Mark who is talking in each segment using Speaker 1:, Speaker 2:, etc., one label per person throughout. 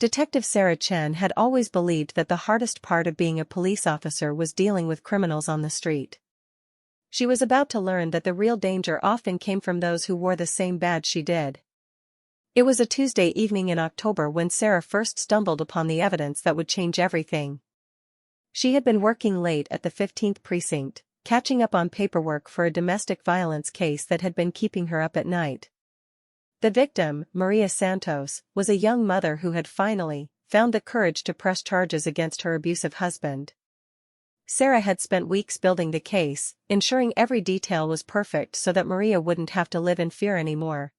Speaker 1: Detective Sarah Chen had always believed that the hardest part of being a police officer was dealing with criminals on the street. She was about to learn that the real danger often came from those who wore the same badge she did. It was a Tuesday evening in October when Sarah first stumbled upon the evidence that would change everything. She had been working late at the 15th precinct, catching up on paperwork for a domestic violence case that had been keeping her up at night. The victim, Maria Santos, was a young mother who had finally found the courage to press charges against her abusive husband. Sarah had spent weeks building the case, ensuring every detail was perfect so that Maria wouldn't have to live in fear anymore.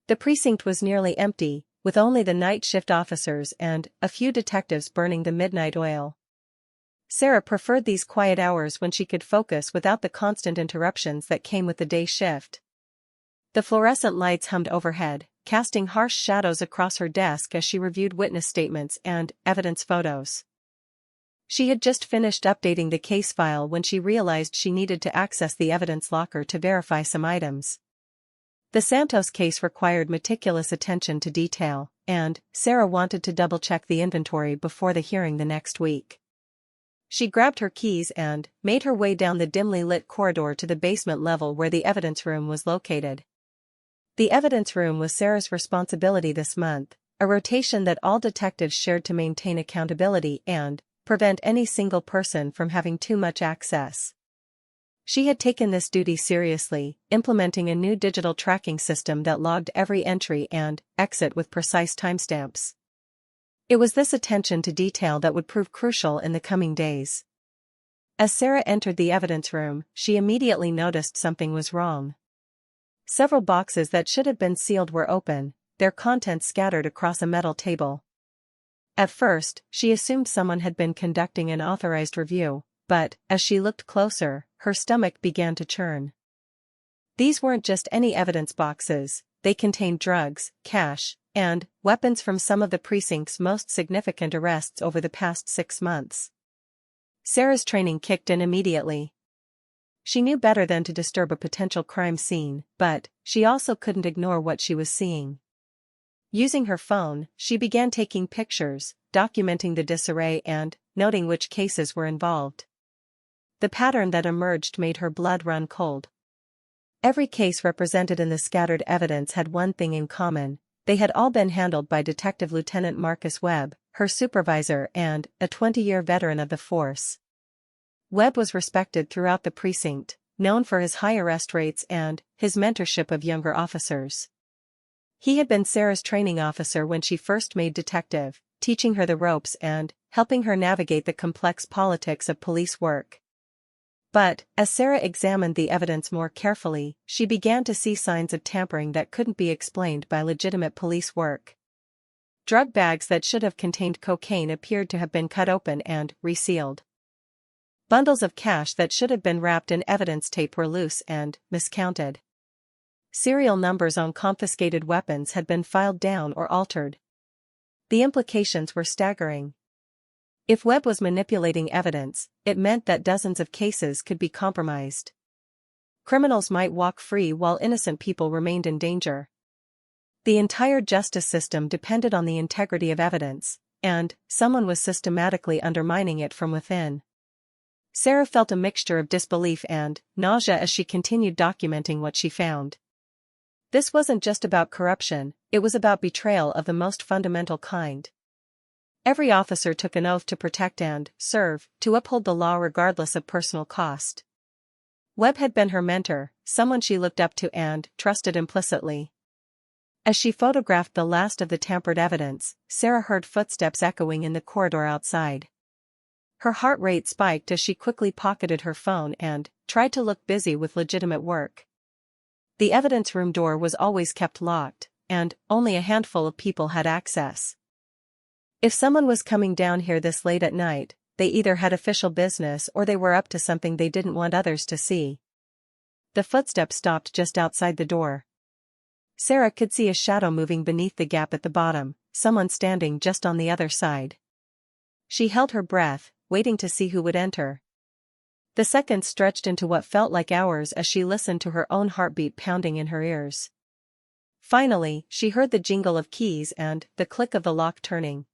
Speaker 1: The precinct was nearly empty, with only the night shift officers and a few detectives burning the midnight oil. Sarah preferred these quiet hours when she could focus without the constant interruptions that came with the day shift. The fluorescent lights hummed overhead, casting harsh shadows across her desk as she reviewed witness statements and evidence photos. She had just finished updating the case file when she realized she needed to access the evidence locker to verify some items. The Santos case required meticulous attention to detail, and Sarah wanted to double-check the inventory before the hearing the next week. She grabbed her keys and made her way down the dimly lit corridor to the basement level where the evidence room was located. The evidence room was Sarah's responsibility this month, a rotation that all detectives shared to maintain accountability and prevent any single person from having too much access. She had taken this duty seriously, implementing a new digital tracking system that logged every entry and exit with precise timestamps. It was this attention to detail that would prove crucial in the coming days. As Sarah entered the evidence room, she immediately noticed something was wrong. Several boxes that should have been sealed were open, their contents scattered across a metal table. At first, she assumed someone had been conducting an authorized review, but, as she looked closer, her stomach began to churn. These weren't just any evidence boxes, they contained drugs, cash, and weapons from some of the precinct's most significant arrests over the past 6 months. Sarah's training kicked in immediately. She knew better than to disturb a potential crime scene, but she also couldn't ignore what she was seeing. Using her phone, she began taking pictures, documenting the disarray and noting which cases were involved. The pattern that emerged made her blood run cold. Every case represented in the scattered evidence had one thing in common: they had all been handled by Detective Lieutenant Marcus Webb, her supervisor and a 20-year veteran of the force. Webb was respected throughout the precinct, known for his high arrest rates and his mentorship of younger officers. He had been Sarah's training officer when she first made detective, teaching her the ropes and helping her navigate the complex politics of police work. But, as Sarah examined the evidence more carefully, she began to see signs of tampering that couldn't be explained by legitimate police work. Drug bags that should have contained cocaine appeared to have been cut open and resealed. Bundles of cash that should have been wrapped in evidence tape were loose and miscounted. Serial numbers on confiscated weapons had been filed down or altered. The implications were staggering. If Webb was manipulating evidence, it meant that dozens of cases could be compromised. Criminals might walk free while innocent people remained in danger. The entire justice system depended on the integrity of evidence, and someone was systematically undermining it from within. Sarah felt a mixture of disbelief and nausea as she continued documenting what she found. This wasn't just about corruption, it was about betrayal of the most fundamental kind. Every officer took an oath to protect and serve, to uphold the law regardless of personal cost. Webb had been her mentor, someone she looked up to and trusted implicitly. As she photographed the last of the tampered evidence, Sarah heard footsteps echoing in the corridor outside. Her heart rate spiked as she quickly pocketed her phone and tried to look busy with legitimate work. The evidence room door was always kept locked, and only a handful of people had access. If someone was coming down here this late at night, they either had official business or they were up to something they didn't want others to see. The footsteps stopped just outside the door. Sarah could see a shadow moving beneath the gap at the bottom, someone standing just on the other side. She held her breath, waiting to see who would enter. The seconds stretched into what felt like hours as she listened to her own heartbeat pounding in her ears. Finally, she heard the jingle of keys and the click of the lock turning.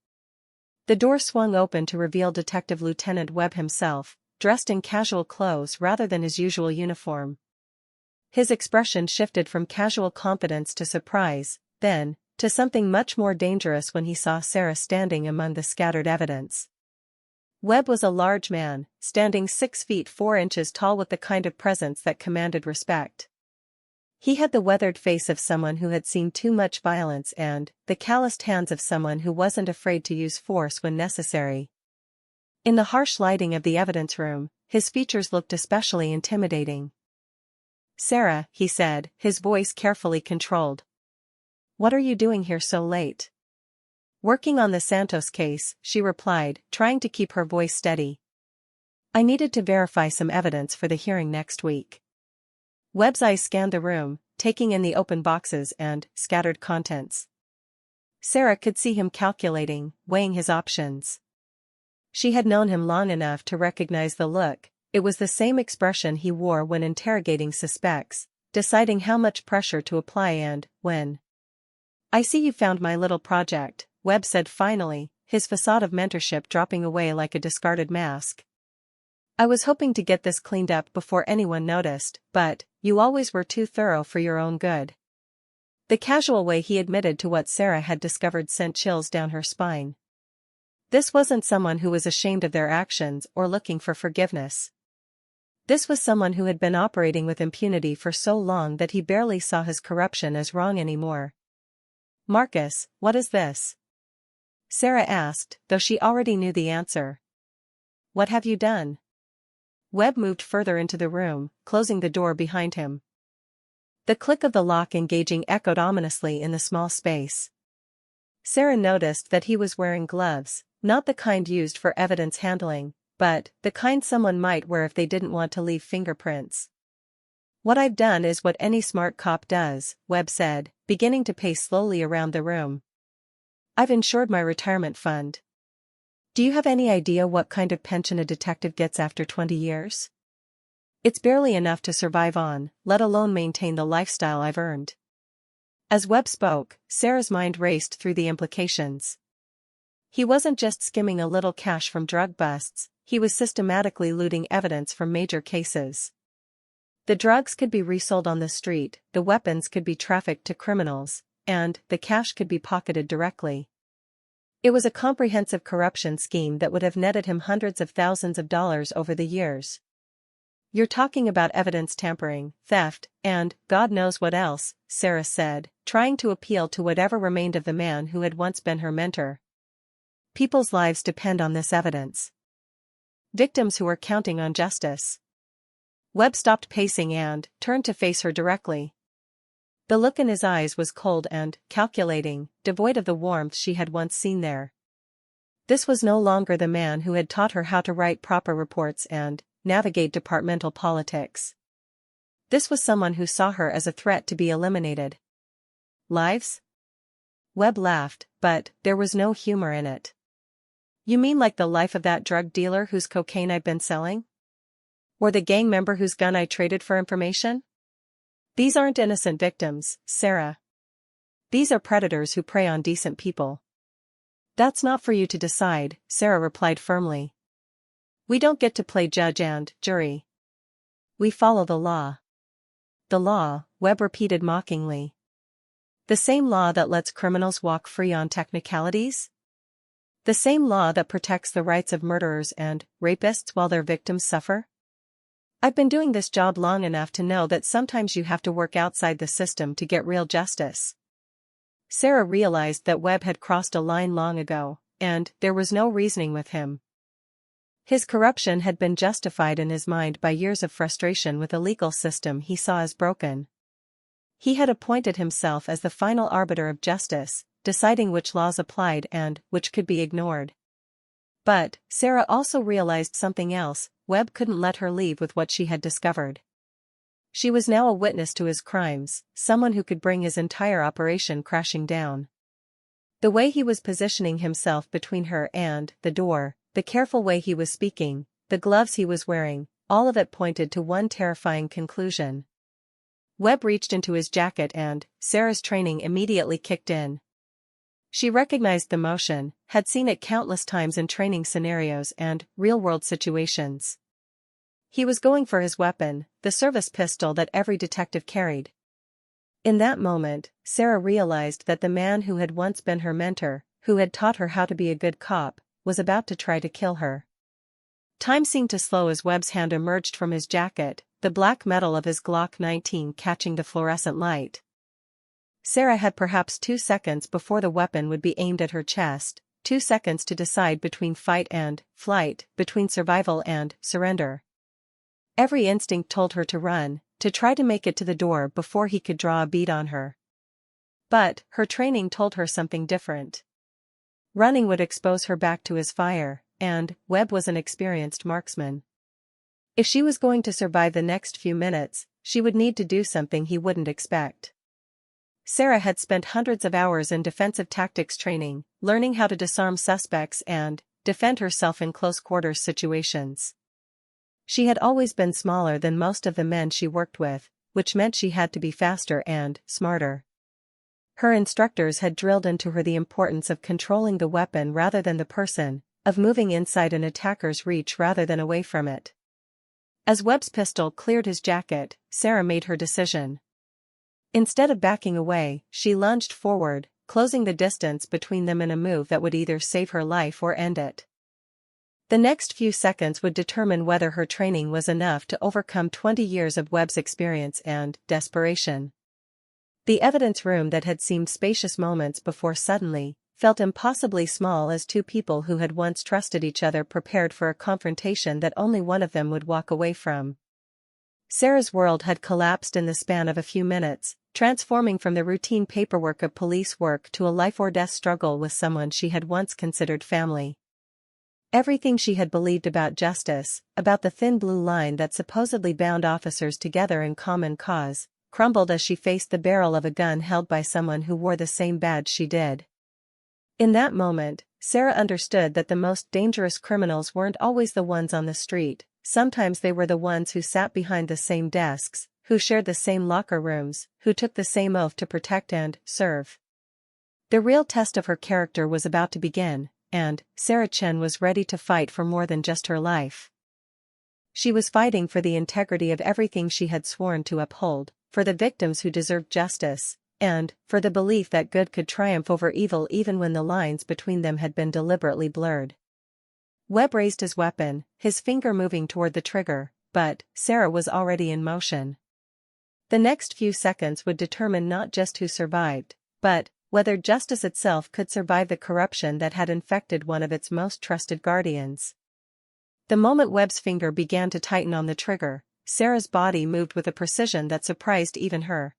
Speaker 1: The door swung open to reveal Detective Lieutenant Webb himself, dressed in casual clothes rather than his usual uniform. His expression shifted from casual confidence to surprise, then, to something much more dangerous when he saw Sarah standing among the scattered evidence. Webb was a large man, standing 6 feet 4 inches tall with the kind of presence that commanded respect. He had the weathered face of someone who had seen too much violence and the calloused hands of someone who wasn't afraid to use force when necessary. In the harsh lighting of the evidence room, his features looked especially intimidating. "Sarah," he said, his voice carefully controlled. "What are you doing here so late?" "Working on the Santos case," she replied, trying to keep her voice steady. "I needed to verify some evidence for the hearing next week." Webb's eyes scanned the room, taking in the open boxes and scattered contents. Sarah could see him calculating, weighing his options. She had known him long enough to recognize the look. It was the same expression he wore when interrogating suspects, deciding how much pressure to apply and when. "I see you found my little project," Webb said finally, his facade of mentorship dropping away like a discarded mask. "I was hoping to get this cleaned up before anyone noticed, but you always were too thorough for your own good." The casual way he admitted to what Sarah had discovered sent chills down her spine. This wasn't someone who was ashamed of their actions or looking for forgiveness. This was someone who had been operating with impunity for so long that he barely saw his corruption as wrong anymore. "Marcus, what is this?" Sarah asked, though she already knew the answer. "What have you done?" Webb moved further into the room, closing the door behind him. The click of the lock engaging echoed ominously in the small space. Sarah noticed that he was wearing gloves, not the kind used for evidence handling, but the kind someone might wear if they didn't want to leave fingerprints. "What I've done is what any smart cop does," Webb said, beginning to pace slowly around the room. "I've insured my retirement fund. Do you have any idea what kind of pension a detective gets after 20 years? It's barely enough to survive on, let alone maintain the lifestyle I've earned." As Webb spoke, Sarah's mind raced through the implications. He wasn't just skimming a little cash from drug busts, he was systematically looting evidence from major cases. The drugs could be resold on the street, the weapons could be trafficked to criminals, and the cash could be pocketed directly. It was a comprehensive corruption scheme that would have netted him hundreds of thousands of dollars over the years. "You're talking about evidence tampering, theft, and God knows what else," Sarah said, trying to appeal to whatever remained of the man who had once been her mentor. "People's lives depend on this evidence. Victims who are counting on justice." Webb stopped pacing and turned to face her directly. The look in his eyes was cold and calculating, devoid of the warmth she had once seen there. This was no longer the man who had taught her how to write proper reports and navigate departmental politics. This was someone who saw her as a threat to be eliminated. "Lives?" Webb laughed, but there was no humor in it. "You mean like the life of that drug dealer whose cocaine I've been selling? Or the gang member whose gun I traded for information? These aren't innocent victims, Sarah. These are predators who prey on decent people." "That's not for you to decide," Sarah replied firmly. "We don't get to play judge and jury. We follow the law." "The law," Webb repeated mockingly. "The same law that lets criminals walk free on technicalities? The same law that protects the rights of murderers and rapists while their victims suffer? I've been doing this job long enough to know that sometimes you have to work outside the system to get real justice." Sarah realized that Webb had crossed a line long ago, and there was no reasoning with him. His corruption had been justified in his mind by years of frustration with a legal system he saw as broken. He had appointed himself as the final arbiter of justice, deciding which laws applied and which could be ignored. But Sarah also realized something else: Webb couldn't let her leave with what she had discovered. She was now a witness to his crimes, someone who could bring his entire operation crashing down. The way he was positioning himself between her and the door, the careful way he was speaking, the gloves he was wearing, all of it pointed to one terrifying conclusion. Webb reached into his jacket and Sarah's training immediately kicked in. She recognized the motion, had seen it countless times in training scenarios and real-world situations. He was going for his weapon, the service pistol that every detective carried. In that moment, Sarah realized that the man who had once been her mentor, who had taught her how to be a good cop, was about to try to kill her. Time seemed to slow as Webb's hand emerged from his jacket, the black metal of his Glock 19 catching the fluorescent light. Sarah had perhaps 2 seconds before the weapon would be aimed at her chest, 2 seconds to decide between fight and flight, between survival and surrender. Every instinct told her to run, to try to make it to the door before he could draw a bead on her. But her training told her something different. Running would expose her back to his fire, and Webb was an experienced marksman. If she was going to survive the next few minutes, she would need to do something he wouldn't expect. Sarah had spent hundreds of hours in defensive tactics training, learning how to disarm suspects and defend herself in close-quarters situations. She had always been smaller than most of the men she worked with, which meant she had to be faster and smarter. Her instructors had drilled into her the importance of controlling the weapon rather than the person, of moving inside an attacker's reach rather than away from it. As Webb's pistol cleared his jacket, Sarah made her decision. Instead of backing away, she lunged forward, closing the distance between them in a move that would either save her life or end it. The next few seconds would determine whether her training was enough to overcome 20 years of Webb's experience and desperation. The evidence room that had seemed spacious moments before suddenly felt impossibly small as two people who had once trusted each other prepared for a confrontation that only one of them would walk away from. Sarah's world had collapsed in the span of a few minutes, transforming from the routine paperwork of police work to a life-or-death struggle with someone she had once considered family. Everything she had believed about justice, about the thin blue line that supposedly bound officers together in common cause, crumbled as she faced the barrel of a gun held by someone who wore the same badge she did. In that moment, Sarah understood that the most dangerous criminals weren't always the ones on the street. Sometimes they were the ones who sat behind the same desks, who shared the same locker rooms, who took the same oath to protect and serve. The real test of her character was about to begin, and Sarah Chen was ready to fight for more than just her life. She was fighting for the integrity of everything she had sworn to uphold, for the victims who deserved justice, and for the belief that good could triumph over evil even when the lines between them had been deliberately blurred. Webb raised his weapon, his finger moving toward the trigger, but Sarah was already in motion. The next few seconds would determine not just who survived, but whether justice itself could survive the corruption that had infected one of its most trusted guardians. The moment Webb's finger began to tighten on the trigger, Sarah's body moved with a precision that surprised even her.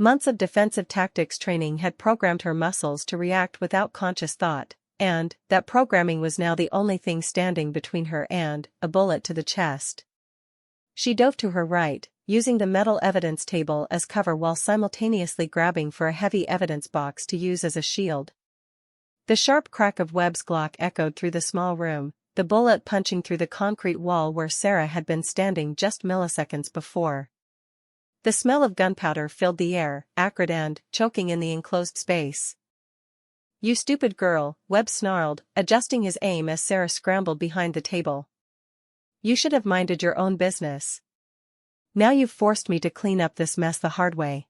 Speaker 1: Months of defensive tactics training had programmed her muscles to react without conscious thought, and that programming was now the only thing standing between her and a bullet to the chest. She dove to her right, using the metal evidence table as cover while simultaneously grabbing for a heavy evidence box to use as a shield. The sharp crack of Webb's Glock echoed through the small room, the bullet punching through the concrete wall where Sarah had been standing just milliseconds before. The smell of gunpowder filled the air, acrid and choking in the enclosed space. "You stupid girl," Webb snarled, adjusting his aim as Sarah scrambled behind the table. "You should have minded your own business. Now you've forced me to clean up this mess the hard way."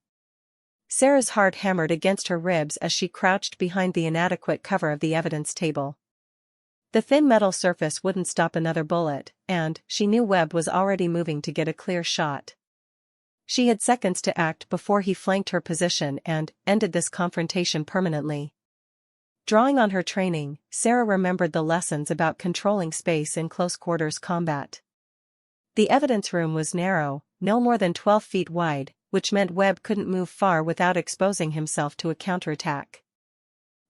Speaker 1: Sarah's heart hammered against her ribs as she crouched behind the inadequate cover of the evidence table. The thin metal surface wouldn't stop another bullet, and she knew Webb was already moving to get a clear shot. She had seconds to act before he flanked her position and ended this confrontation permanently. Drawing on her training, Sarah remembered the lessons about controlling space in close-quarters combat. The evidence room was narrow, no more than 12 feet wide, which meant Webb couldn't move far without exposing himself to a counterattack.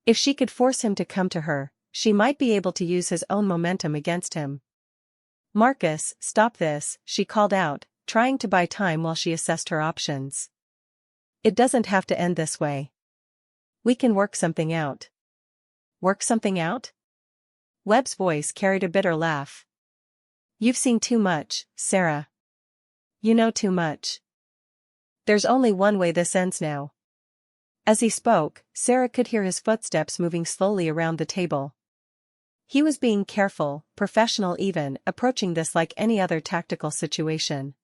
Speaker 1: If she could force him to come to her, she might be able to use his own momentum against him. "Marcus, stop this," she called out, trying to buy time while she assessed her options. "It doesn't have to end this way. We can work something out." "Work something out?" Webb's voice carried a bitter laugh. "You've seen too much, Sarah. You know too much. There's only one way this ends now. As he spoke, Sarah could hear his footsteps moving slowly around the table. He was being careful, professional even, approaching this like any other tactical situation.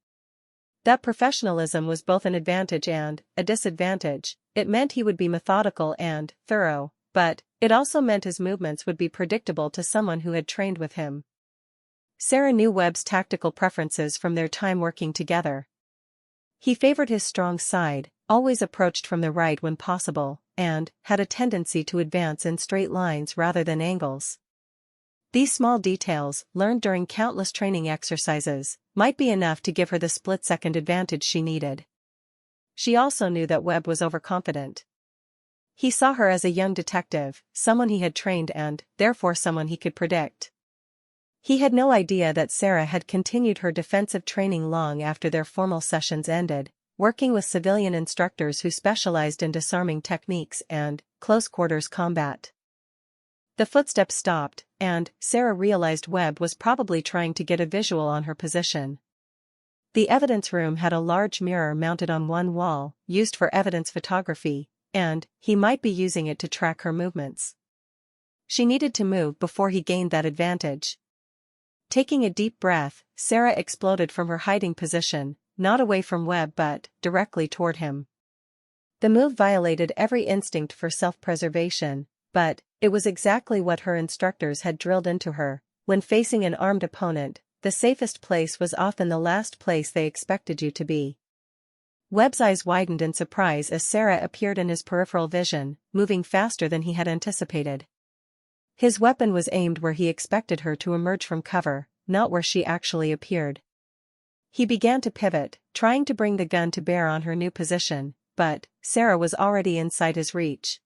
Speaker 1: That professionalism was both an advantage and a disadvantage. It meant he would be methodical and thorough, but it also meant his movements would be predictable to someone who had trained with him. Sarah knew Webb's tactical preferences from their time working together. He favored his strong side, always approached from the right when possible, and had a tendency to advance in straight lines rather than angles. These small details, learned during countless training exercises, might be enough to give her the split-second advantage she needed. She also knew that Webb was overconfident. He saw her as a young detective, someone he had trained and, therefore, someone he could predict. He had no idea that Sarah had continued her defensive training long after their formal sessions ended, working with civilian instructors who specialized in disarming techniques and close-quarters combat. The footsteps stopped, and Sarah realized Webb was probably trying to get a visual on her position. The evidence room had a large mirror mounted on one wall, used for evidence photography, and he might be using it to track her movements. She needed to move before he gained that advantage. Taking a deep breath, Sarah exploded from her hiding position, not away from Webb but directly toward him. The move violated every instinct for self-preservation, but it was exactly what her instructors had drilled into her. When facing an armed opponent, the safest place was often the last place they expected you to be. Webb's eyes widened in surprise as Sarah appeared in his peripheral vision, moving faster than he had anticipated. His weapon was aimed where he expected her to emerge from cover, not where she actually appeared. He began to pivot, trying to bring the gun to bear on her new position, but Sarah was already inside his reach.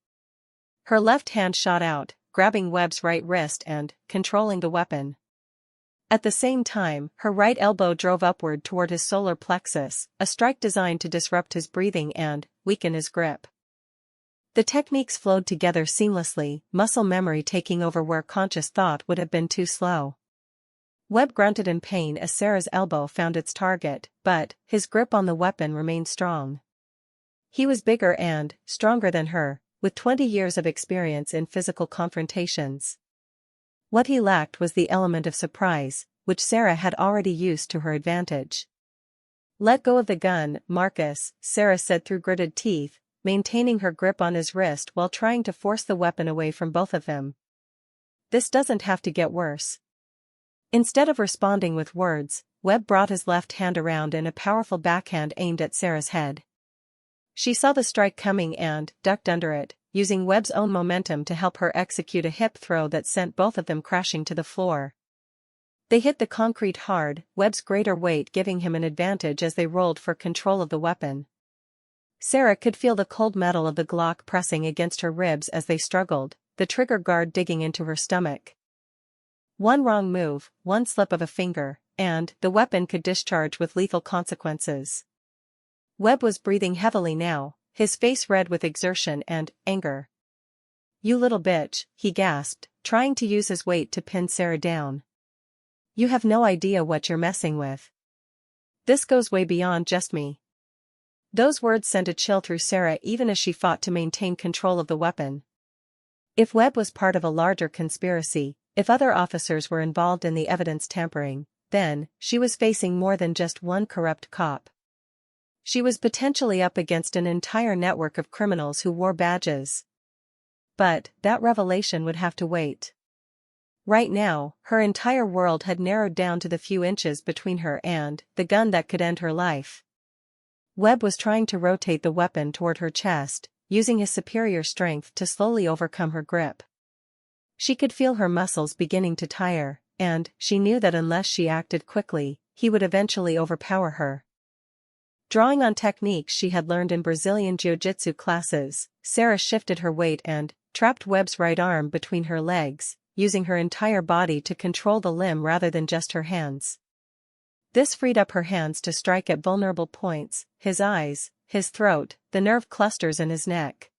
Speaker 1: Her left hand shot out, grabbing Webb's right wrist and controlling the weapon. At the same time, her right elbow drove upward toward his solar plexus, a strike designed to disrupt his breathing and weaken his grip. The techniques flowed together seamlessly, muscle memory taking over where conscious thought would have been too slow. Webb grunted in pain as Sarah's elbow found its target, but his grip on the weapon remained strong. He was bigger and stronger than her, with 20 years of experience in physical confrontations. What he lacked was the element of surprise, which Sarah had already used to her advantage. "Let go of the gun, Marcus," Sarah said through gritted teeth, maintaining her grip on his wrist while trying to force the weapon away from both of them. "This doesn't have to get worse." Instead of responding with words, Webb brought his left hand around in a powerful backhand aimed at Sarah's head. She saw the strike coming and ducked under it, using Webb's own momentum to help her execute a hip throw that sent both of them crashing to the floor. They hit the concrete hard, Webb's greater weight giving him an advantage as they rolled for control of the weapon. Sarah could feel the cold metal of the Glock pressing against her ribs as they struggled, the trigger guard digging into her stomach. One wrong move, one slip of a finger, and the weapon could discharge with lethal consequences. Webb was breathing heavily now, his face red with exertion and anger. "You little bitch," he gasped, trying to use his weight to pin Sarah down. "You have no idea what you're messing with. This goes way beyond just me." Those words sent a chill through Sarah even as she fought to maintain control of the weapon. If Webb was part of a larger conspiracy, if other officers were involved in the evidence tampering, then she was facing more than just one corrupt cop. She was potentially up against an entire network of criminals who wore badges. But that revelation would have to wait. Right now, her entire world had narrowed down to the few inches between her and the gun that could end her life. Webb was trying to rotate the weapon toward her chest, using his superior strength to slowly overcome her grip. She could feel her muscles beginning to tire, and she knew that unless she acted quickly, he would eventually overpower her. Drawing on techniques she had learned in Brazilian jiu-jitsu classes, Sarah shifted her weight and trapped Webb's right arm between her legs, using her entire body to control the limb rather than just her hands. This freed up her hands to strike at vulnerable points, his eyes, his throat, the nerve clusters in his neck.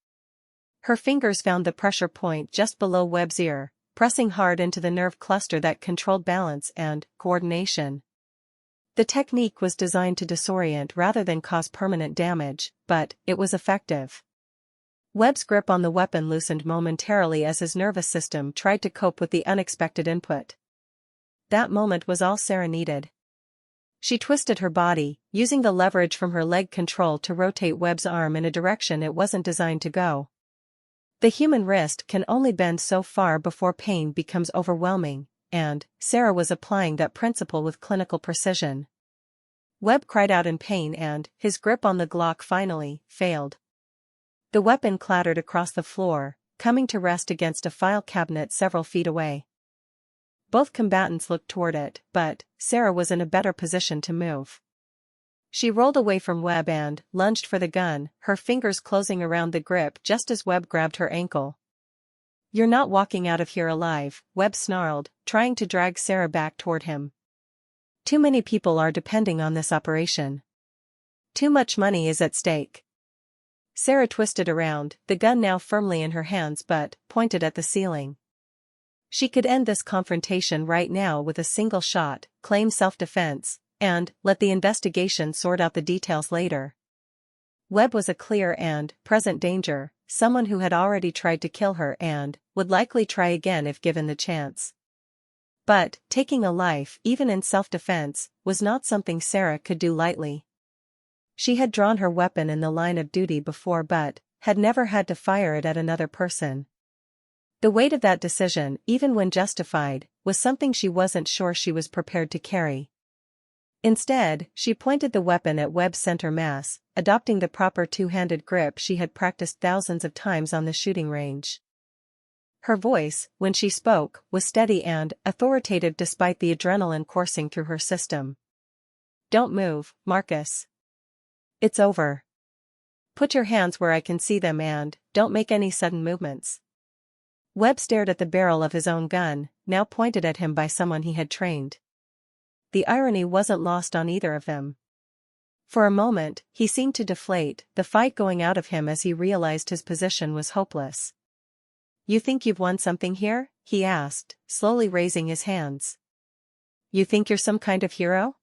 Speaker 1: Her fingers found the pressure point just below Webb's ear, pressing hard into the nerve cluster that controlled balance and coordination. The technique was designed to disorient rather than cause permanent damage, but it was effective. Webb's grip on the weapon loosened momentarily as his nervous system tried to cope with the unexpected input. That moment was all Sarah needed. She twisted her body, using the leverage from her leg control to rotate Webb's arm in a direction it wasn't designed to go. The human wrist can only bend so far before pain becomes overwhelming, and Sarah was applying that principle with clinical precision. Webb cried out in pain and his grip on the Glock finally failed. The weapon clattered across the floor, coming to rest against a file cabinet several feet away. Both combatants looked toward it, but Sarah was in a better position to move. She rolled away from Webb and lunged for the gun, her fingers closing around the grip just as Webb grabbed her ankle. "You're not walking out of here alive," Webb snarled, trying to drag Sarah back toward him. "Too many people are depending on this operation. Too much money is at stake." Sarah twisted around, the gun now firmly in her hands but pointed at the ceiling. She could end this confrontation right now with a single shot, claim self-defense, and let the investigation sort out the details later. Webb was a clear and present danger, someone who had already tried to kill her and would likely try again if given the chance. But taking a life, even in self-defense, was not something Sarah could do lightly. She had drawn her weapon in the line of duty before but had never had to fire it at another person. The weight of that decision, even when justified, was something she wasn't sure she was prepared to carry. Instead, she pointed the weapon at Webb's center mass, adopting the proper two-handed grip she had practiced thousands of times on the shooting range. Her voice, when she spoke, was steady and authoritative despite the adrenaline coursing through her system. "Don't move, Marcus. It's over. Put your hands where I can see them and don't make any sudden movements." Webb stared at the barrel of his own gun, now pointed at him by someone he had trained. The irony wasn't lost on either of them. For a moment, he seemed to deflate, the fight going out of him as he realized his position was hopeless. "You think you've won something here?" he asked, slowly raising his hands. "You think you're some kind of hero?"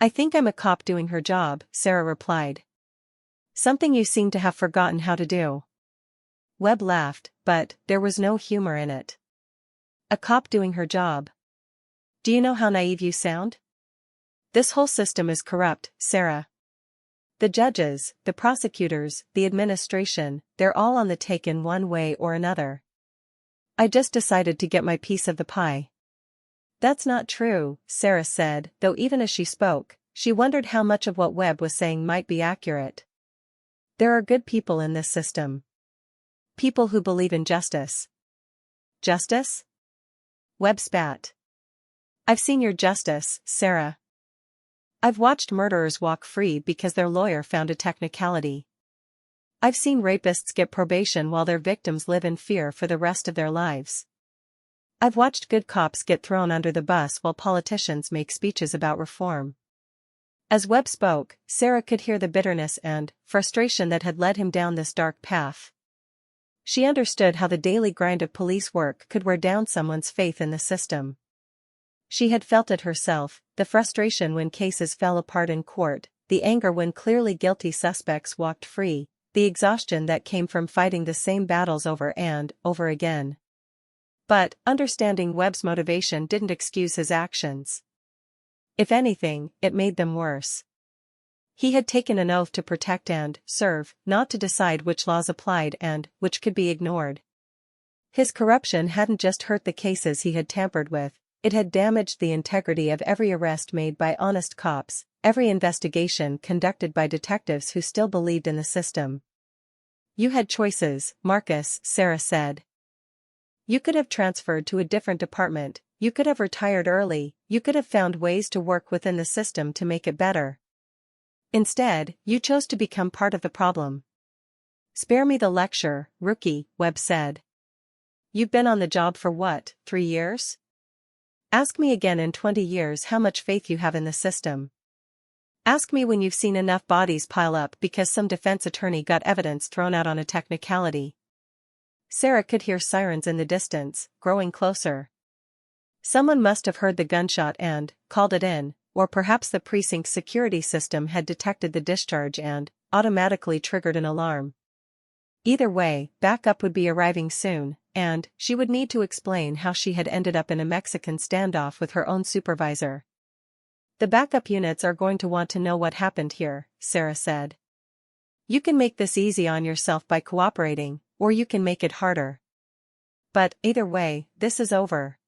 Speaker 1: "I think I'm a cop doing her job," Sarah replied. "Something you seem to have forgotten how to do." Webb laughed, but there was no humor in it. "A cop doing her job. Do you know how naive you sound? This whole system is corrupt, Sarah. The judges, the prosecutors, the administration, they're all on the take in one way or another. I just decided to get my piece of the pie." "That's not true," Sarah said, though even as she spoke, she wondered how much of what Webb was saying might be accurate. "There are good people in this system. People who believe in justice." "Justice?" Webb spat. "I've seen your justice, Sarah. I've watched murderers walk free because their lawyer found a technicality. I've seen rapists get probation while their victims live in fear for the rest of their lives. I've watched good cops get thrown under the bus while politicians make speeches about reform." As Webb spoke, Sarah could hear the bitterness and frustration that had led him down this dark path. She understood how the daily grind of police work could wear down someone's faith in the system. She had felt it herself, the frustration when cases fell apart in court, the anger when clearly guilty suspects walked free, the exhaustion that came from fighting the same battles over and over again. But understanding Webb's motivation didn't excuse his actions. If anything, it made them worse. He had taken an oath to protect and serve, not to decide which laws applied and which could be ignored. His corruption hadn't just hurt the cases he had tampered with, it had damaged the integrity of every arrest made by honest cops, every investigation conducted by detectives who still believed in the system. "You had choices, Marcus," Sarah said. "You could have transferred to a different department, you could have retired early, you could have found ways to work within the system to make it better. Instead, you chose to become part of the problem." "Spare me the lecture, rookie," Webb said. "You've been on the job for what, 3 years? Ask me again in 20 years how much faith you have in the system. Ask me when you've seen enough bodies pile up because some defense attorney got evidence thrown out on a technicality." Sarah could hear sirens in the distance, growing closer. Someone must have heard the gunshot and called it in, or perhaps the precinct's security system had detected the discharge and automatically triggered an alarm. Either way, backup would be arriving soon, and she would need to explain how she had ended up in a Mexican standoff with her own supervisor. "The backup units are going to want to know what happened here," Sarah said. "You can make this easy on yourself by cooperating, or you can make it harder. But, either way, this is over."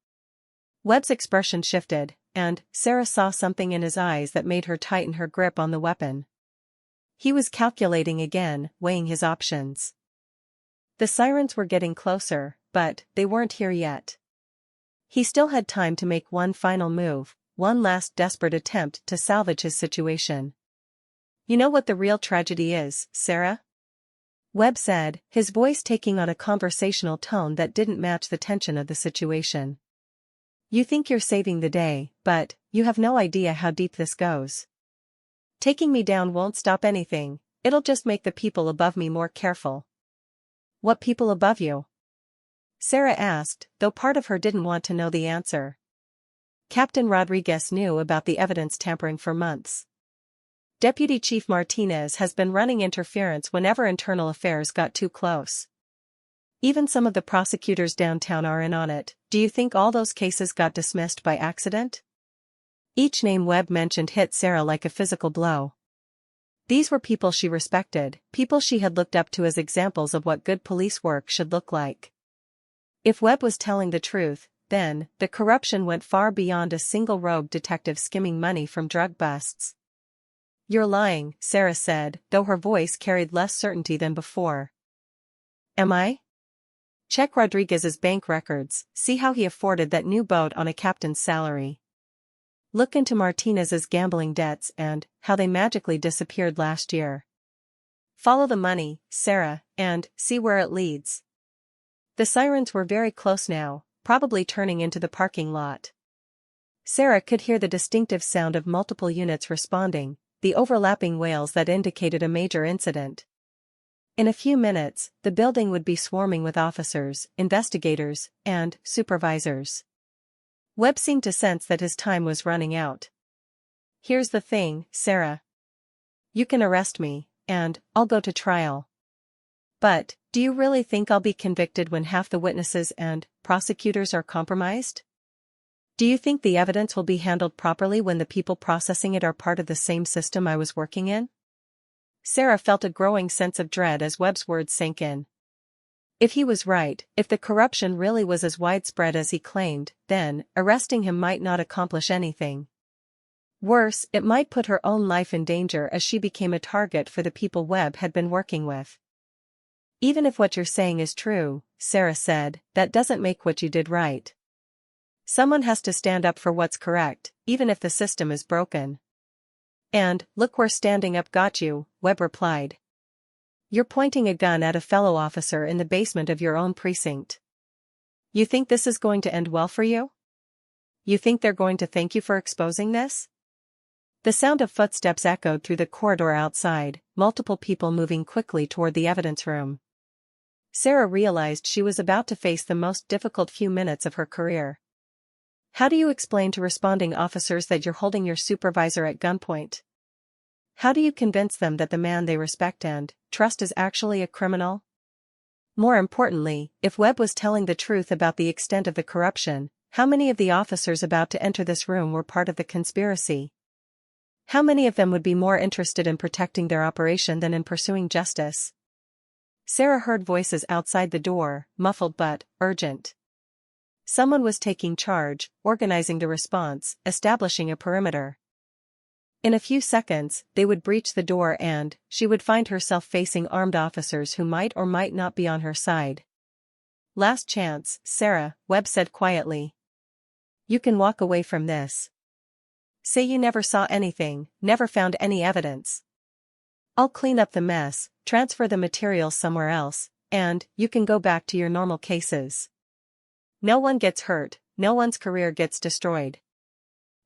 Speaker 1: Webb's expression shifted, and Sarah saw something in his eyes that made her tighten her grip on the weapon. He was calculating again, weighing his options. The sirens were getting closer, but they weren't here yet. He still had time to make one final move, one last desperate attempt to salvage his situation. "You know what the real tragedy is, Sarah?" Webb said, his voice taking on a conversational tone that didn't match the tension of the situation. "You think you're saving the day, but you have no idea how deep this goes. Taking me down won't stop anything, it'll just make the people above me more careful." "What people above you?" Sarah asked, though part of her didn't want to know the answer. Captain Rodriguez knew about the evidence tampering for months. Deputy Chief Martinez has been running interference whenever internal affairs got too close. Even some of the prosecutors downtown are in on it. Do you think all those cases got dismissed by accident? Each name Webb mentioned hit Sarah like a physical blow. These were people she respected, people she had looked up to as examples of what good police work should look like. If Webb was telling the truth, then the corruption went far beyond a single rogue detective skimming money from drug busts. "You're lying," Sarah said, though her voice carried less certainty than before. "Am I? Check Rodriguez's bank records, see how he afforded that new boat on a captain's salary. Look into Martinez's gambling debts and how they magically disappeared last year. Follow the money, Sarah, and see where it leads." The sirens were very close now, probably turning into the parking lot. Sarah could hear the distinctive sound of multiple units responding, the overlapping wails that indicated a major incident. In a few minutes, the building would be swarming with officers, investigators, and supervisors. Webb seemed to sense that his time was running out. "Here's the thing, Sarah. You can arrest me, and I'll go to trial. But, do you really think I'll be convicted when half the witnesses and prosecutors are compromised? Do you think the evidence will be handled properly when the people processing it are part of the same system I was working in?" Sarah felt a growing sense of dread as Webb's words sank in. If he was right, if the corruption really was as widespread as he claimed, then arresting him might not accomplish anything. Worse, it might put her own life in danger as she became a target for the people Webb had been working with. "Even if what you're saying is true," Sarah said, "that doesn't make what you did right. Someone has to stand up for what's correct, even if the system is broken." "And look where standing up got you," Webb replied. "You're pointing a gun at a fellow officer in the basement of your own precinct. You think this is going to end well for you? You think they're going to thank you for exposing this?" The sound of footsteps echoed through the corridor outside, multiple people moving quickly toward the evidence room. Sarah realized she was about to face the most difficult few minutes of her career. How do you explain to responding officers that you're holding your supervisor at gunpoint? How do you convince them that the man they respect and trust is actually a criminal? More importantly, if Webb was telling the truth about the extent of the corruption, how many of the officers about to enter this room were part of the conspiracy? How many of them would be more interested in protecting their operation than in pursuing justice? Sarah heard voices outside the door, muffled but urgent. Someone was taking charge, organizing the response, establishing a perimeter. In a few seconds, they would breach the door and she would find herself facing armed officers who might or might not be on her side. "Last chance, Sarah," Webb said quietly. "You can walk away from this. Say you never saw anything, never found any evidence. I'll clean up the mess, transfer the material somewhere else, and you can go back to your normal cases. No one gets hurt, no one's career gets destroyed."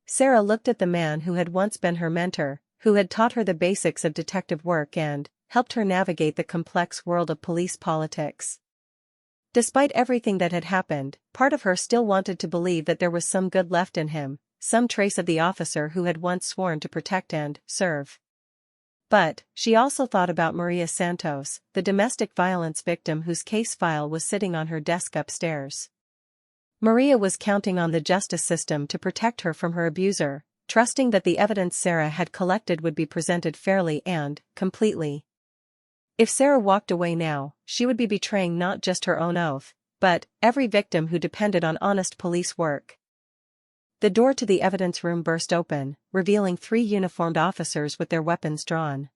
Speaker 1: Sarah looked at the man who had once been her mentor, who had taught her the basics of detective work and helped her navigate the complex world of police politics. Despite everything that had happened, part of her still wanted to believe that there was some good left in him, some trace of the officer who had once sworn to protect and serve. But, she also thought about Maria Santos, the domestic violence victim whose case file was sitting on her desk upstairs. Maria was counting on the justice system to protect her from her abuser, trusting that the evidence Sarah had collected would be presented fairly and completely. If Sarah walked away now, she would be betraying not just her own oath, but every victim who depended on honest police work. The door to the evidence room burst open, revealing 3 uniformed officers with their weapons drawn.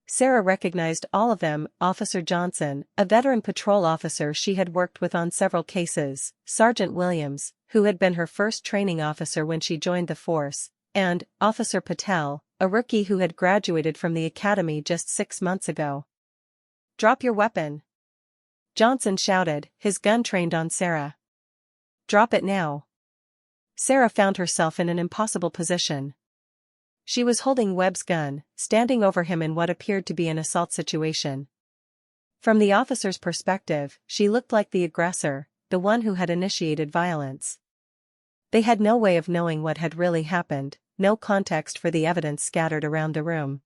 Speaker 1: Sarah recognized all of them: Officer Johnson, a veteran patrol officer she had worked with on several cases, Sergeant Williams, who had been her first training officer when she joined the force, and Officer Patel, a rookie who had graduated from the academy just 6 months ago. "Drop your weapon!" Johnson shouted, his gun trained on Sarah. "Drop it now." Sarah found herself in an impossible position. She was holding Webb's gun, standing over him in what appeared to be an assault situation. From the officer's perspective, she looked like the aggressor, the one who had initiated violence. They had no way of knowing what had really happened, no context for the evidence scattered around the room.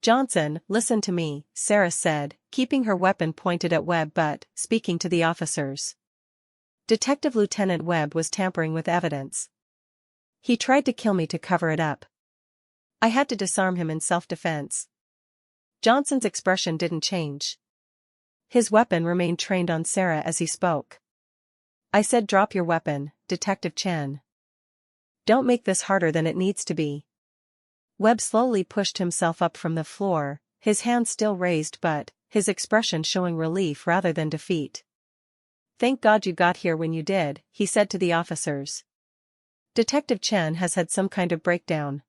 Speaker 1: "Johnson, listen to me," Sarah said, keeping her weapon pointed at Webb but speaking to the officers. Detective Lieutenant Webb was tampering with evidence. "He tried to kill me to cover it up. I had to disarm him in self-defense." Johnson's expression didn't change. His weapon remained trained on Sarah as he spoke. "I said drop your weapon, Detective Chen. Don't make this harder than it needs to be." Webb slowly pushed himself up from the floor, his hands still raised but his expression showing relief rather than defeat. "Thank God you got here when you did," he said to the officers. "Detective Chen has had some kind of breakdown.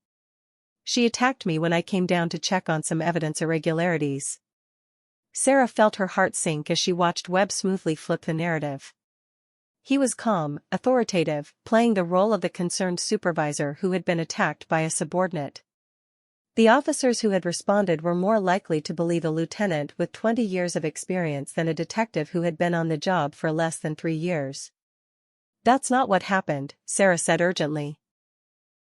Speaker 1: She attacked me when I came down to check on some evidence irregularities." Sarah felt her heart sink as she watched Webb smoothly flip the narrative. He was calm, authoritative, playing the role of the concerned supervisor who had been attacked by a subordinate. The officers who had responded were more likely to believe a lieutenant with 20 years of experience than a detective who had been on the job for less than 3 years. "That's not what happened," Sarah said urgently.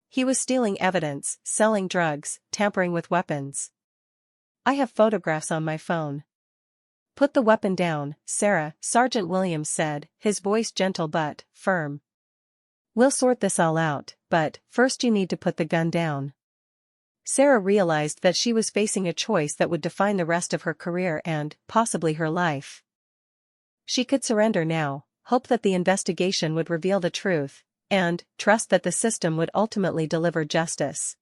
Speaker 1: "He was stealing evidence, selling drugs, tampering with weapons. I have photographs on my phone." "Put the weapon down, Sarah," Sergeant Williams said, his voice gentle but firm. "We'll sort this all out, but first you need to put the gun down." Sarah realized that she was facing a choice that would define the rest of her career and, possibly her life. She could surrender now, hope that the investigation would reveal the truth, and trust that the system would ultimately deliver justice.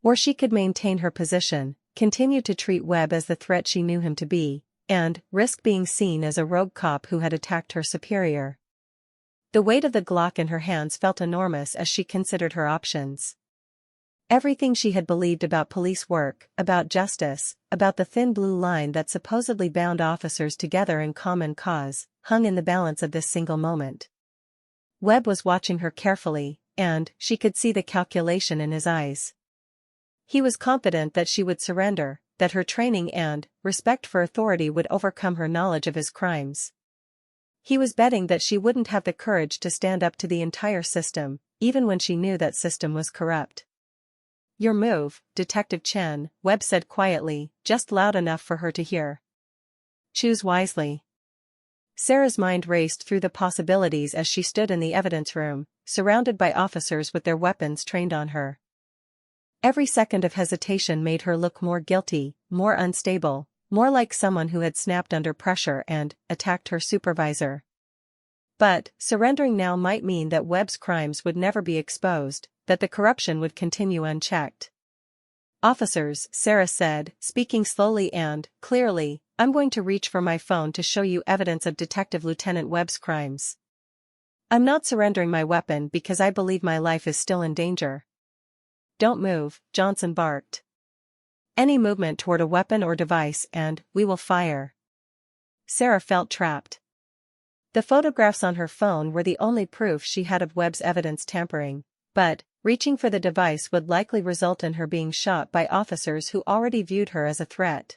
Speaker 1: Or she could maintain her position, continue to treat Webb as the threat she knew him to be, and risk being seen as a rogue cop who had attacked her superior. The weight of the Glock in her hands felt enormous as she considered her options. Everything she had believed about police work, about justice, about the thin blue line that supposedly bound officers together in common cause, hung in the balance of this single moment. Webb was watching her carefully, and she could see the calculation in his eyes. He was confident that she would surrender, that her training and respect for authority would overcome her knowledge of his crimes. He was betting that she wouldn't have the courage to stand up to the entire system, even when she knew that system was corrupt. "Your move, Detective Chen," Webb said quietly, just loud enough for her to hear. "Choose wisely." Sarah's mind raced through the possibilities as she stood in the evidence room, surrounded by officers with their weapons trained on her. Every second of hesitation made her look more guilty, more unstable, more like someone who had snapped under pressure and attacked her supervisor. But surrendering now might mean that Webb's crimes would never be exposed, that the corruption would continue unchecked. "Officers," Sarah said, speaking slowly and clearly, "I'm going to reach for my phone to show you evidence of Detective Lieutenant Webb's crimes. I'm not surrendering my weapon because I believe my life is still in danger." "Don't move," Johnson barked. "Any movement toward a weapon or device and we will fire." Sarah felt trapped. The photographs on her phone were the only proof she had of Webb's evidence tampering, but reaching for the device would likely result in her being shot by officers who already viewed her as a threat.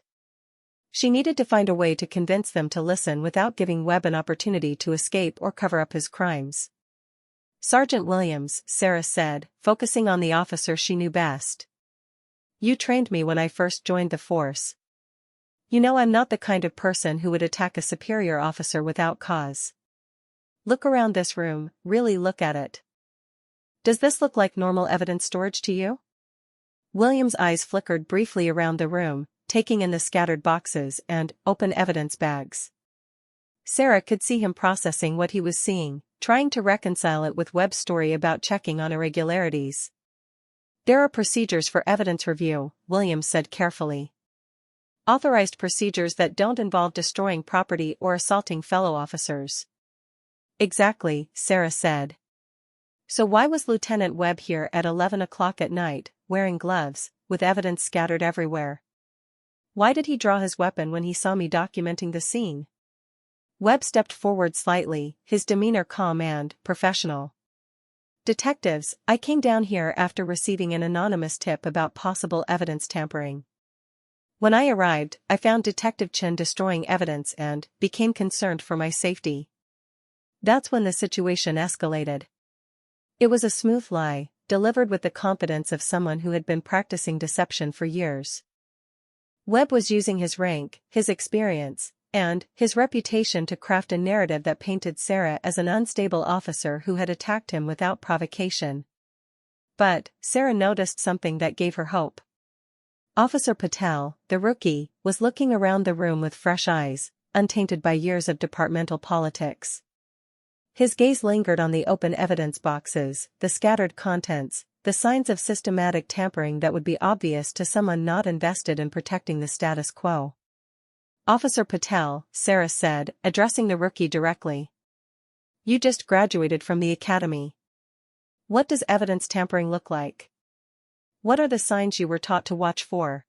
Speaker 1: She needed to find a way to convince them to listen without giving Webb an opportunity to escape or cover up his crimes. Sergeant Williams, Sarah said, focusing on the officer she knew best. You trained me when I first joined the force. You know I'm not the kind of person who would attack a superior officer without cause. Look around this room, really look at it. Does this look like normal evidence storage to you? Williams' eyes flickered briefly around the room, taking in the scattered boxes and open evidence bags. Sarah could see him processing what he was seeing, trying to reconcile it with Webb's story about checking on irregularities. There are procedures for evidence review, Williams said carefully. Authorized procedures that don't involve destroying property or assaulting fellow officers. Exactly, Sarah said. So why was Lieutenant Webb here at 11 o'clock at night, wearing gloves, with evidence scattered everywhere? Why did he draw his weapon when he saw me documenting the scene? Webb stepped forward slightly, his demeanor calm and professional. Detectives, I came down here after receiving an anonymous tip about possible evidence tampering. When I arrived, I found Detective Chen destroying evidence and became concerned for my safety. That's when the situation escalated. It was a smooth lie, delivered with the confidence of someone who had been practicing deception for years. Webb was using his rank, his experience, and his reputation to craft a narrative that painted Sarah as an unstable officer who had attacked him without provocation. But Sarah noticed something that gave her hope. Officer Patel, the rookie, was looking around the room with fresh eyes, untainted by years of departmental politics. His gaze lingered on the open evidence boxes, the scattered contents, the signs of systematic tampering that would be obvious to someone not invested in protecting the status quo. Officer Patel, Sarah said, addressing the rookie directly. You just graduated from the academy. What does evidence tampering look like? What are the signs you were taught to watch for?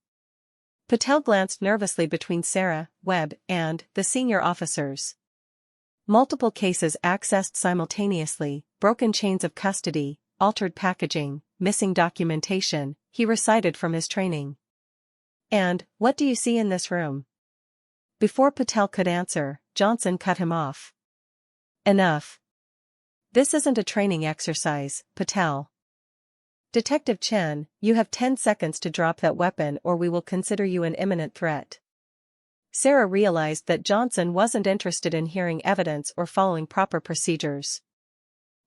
Speaker 1: Patel glanced nervously between Sarah, Webb, and the senior officers. Multiple cases accessed simultaneously, broken chains of custody, altered packaging, missing documentation, he recited from his training. And, what do you see in this room? Before Patel could answer, Johnson cut him off. Enough. This isn't a training exercise, Patel. Detective Chen, you have 10 seconds to drop that weapon or we will consider you an imminent threat. Sarah realized that Johnson wasn't interested in hearing evidence or following proper procedures.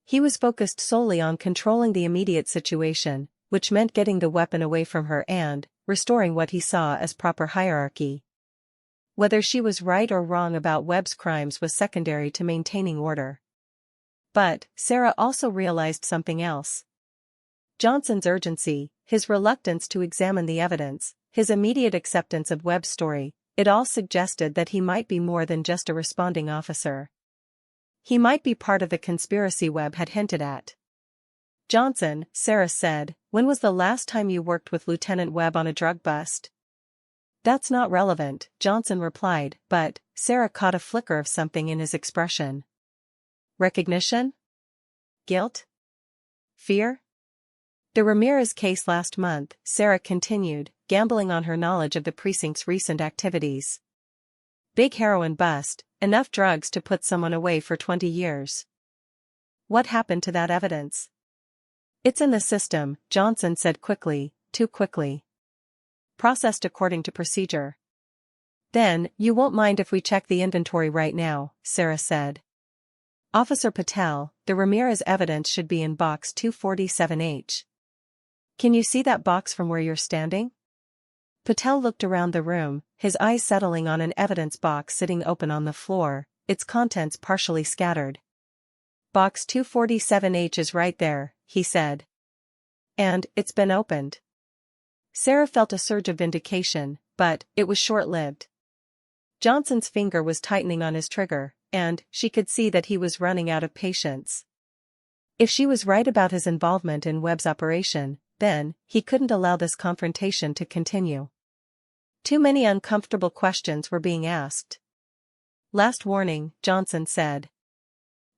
Speaker 1: He was focused solely on controlling the immediate situation, which meant getting the weapon away from her and restoring what he saw as proper hierarchy. Whether she was right or wrong about Webb's crimes was secondary to maintaining order. But Sarah also realized something else. Johnson's urgency, his reluctance to examine the evidence, his immediate acceptance of Webb's story, it all suggested that he might be more than just a responding officer. He might be part of the conspiracy Webb had hinted at. Johnson, Sarah said, when was the last time you worked with Lieutenant Webb on a drug bust? That's not relevant, Johnson replied, but Sarah caught a flicker of something in his expression. Recognition? Guilt? Fear? The Ramirez case last month, Sarah continued, gambling on her knowledge of the precinct's recent activities. Big heroin bust, enough drugs to put someone away for 20 years. What happened to that evidence? It's in the system, Johnson said quickly, too quickly. Processed according to procedure. Then, you won't mind if we check the inventory right now, Sarah said. Officer Patel, the Ramirez evidence should be in box 247H. Can you see that box from where you're standing? Patel looked around the room, his eyes settling on an evidence box sitting open on the floor, its contents partially scattered. Box 247H is right there, he said. And it's been opened. Sarah felt a surge of vindication, but it was short-lived. Johnson's finger was tightening on his trigger, and she could see that he was running out of patience. If she was right about his involvement in Webb's operation, then he couldn't allow this confrontation to continue. Too many uncomfortable questions were being asked. Last warning, Johnson said.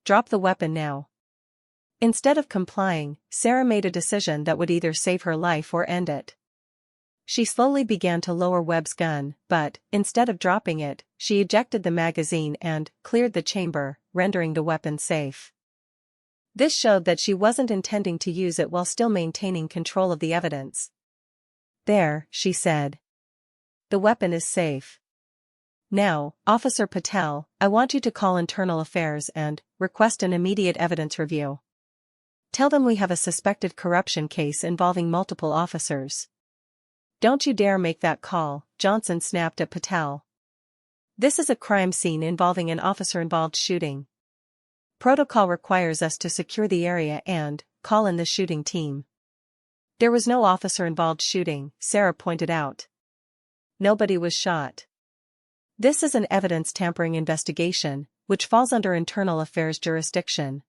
Speaker 1: Drop the weapon now. Instead of complying, Sarah made a decision that would either save her life or end it. She slowly began to lower Webb's gun, but, instead of dropping it, she ejected the magazine and cleared the chamber, rendering the weapon safe. This showed that she wasn't intending to use it while still maintaining control of the evidence. "There," she said. "The weapon is safe. Now, Officer Patel, I want you to call Internal Affairs and request an immediate evidence review. Tell them we have a suspected corruption case involving multiple officers." "Don't you dare make that call," Johnson snapped at Patel. "This is a crime scene involving an officer-involved shooting. Protocol requires us to secure the area and call in the shooting team." "There was no officer-involved shooting," Sarah pointed out. "Nobody was shot. This is an evidence tampering investigation, which falls under Internal Affairs jurisdiction."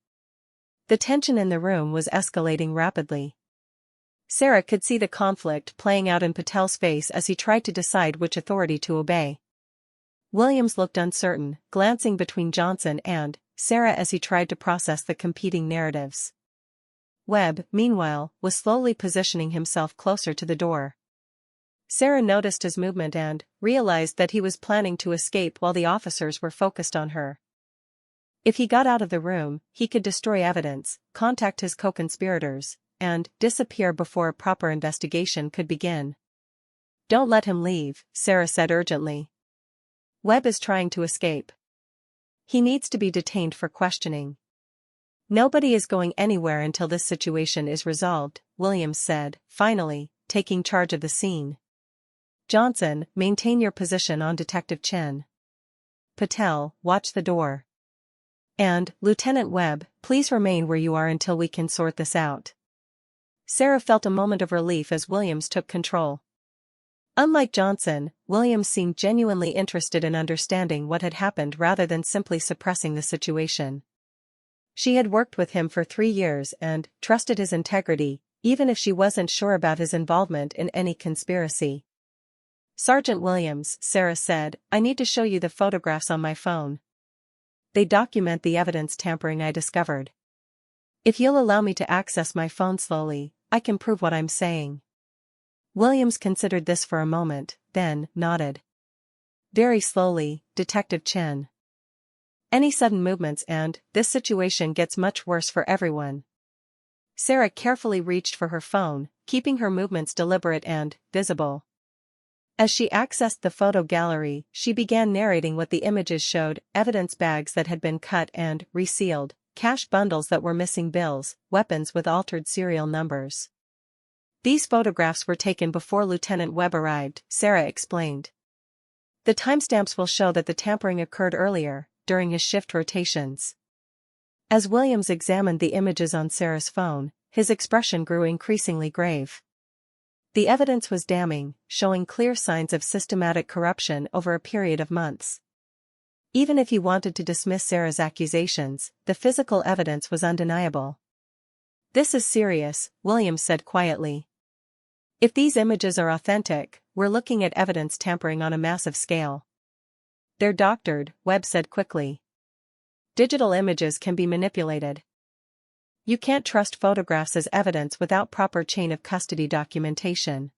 Speaker 1: The tension in the room was escalating rapidly. Sarah could see the conflict playing out in Patel's face as he tried to decide which authority to obey. Williams looked uncertain, glancing between Johnson and Sarah as he tried to process the competing narratives. Webb, meanwhile, was slowly positioning himself closer to the door. Sarah noticed his movement and realized that he was planning to escape while the officers were focused on her. If he got out of the room, he could destroy evidence, contact his co-conspirators, and disappear before a proper investigation could begin. "Don't let him leave," Sarah said urgently. "Webb is trying to escape. He needs to be detained for questioning." "Nobody is going anywhere until this situation is resolved," Williams said, finally, taking charge of the scene. "Johnson, maintain your position on Detective Chen. Patel, watch the door. And, Lieutenant Webb, please remain where you are until we can sort this out." Sarah felt a moment of relief as Williams took control. Unlike Johnson, Williams seemed genuinely interested in understanding what had happened rather than simply suppressing the situation. She had worked with him for 3 years and trusted his integrity, even if she wasn't sure about his involvement in any conspiracy. "Sergeant Williams," Sarah said, "I need to show you the photographs on my phone. They document the evidence tampering I discovered. If you'll allow me to access my phone slowly, I can prove what I'm saying." Williams considered this for a moment, then nodded. "Very slowly, Detective Chen. Any sudden movements and this situation gets much worse for everyone." Sarah carefully reached for her phone, keeping her movements deliberate and visible. As she accessed the photo gallery, she began narrating what the images showed: evidence bags that had been cut and resealed, cash bundles that were missing bills, weapons with altered serial numbers. "These photographs were taken before Lieutenant Webb arrived," Sarah explained. "The timestamps will show that the tampering occurred earlier, during his shift rotations." As Williams examined the images on Sarah's phone, his expression grew increasingly grave. The evidence was damning, showing clear signs of systematic corruption over a period of months. Even if he wanted to dismiss Sarah's accusations, the physical evidence was undeniable. "This is serious," Williams said quietly. "If these images are authentic, we're looking at evidence tampering on a massive scale." "They're doctored," Webb said quickly. "Digital images can be manipulated. You can't trust photographs as evidence without proper chain of custody documentation."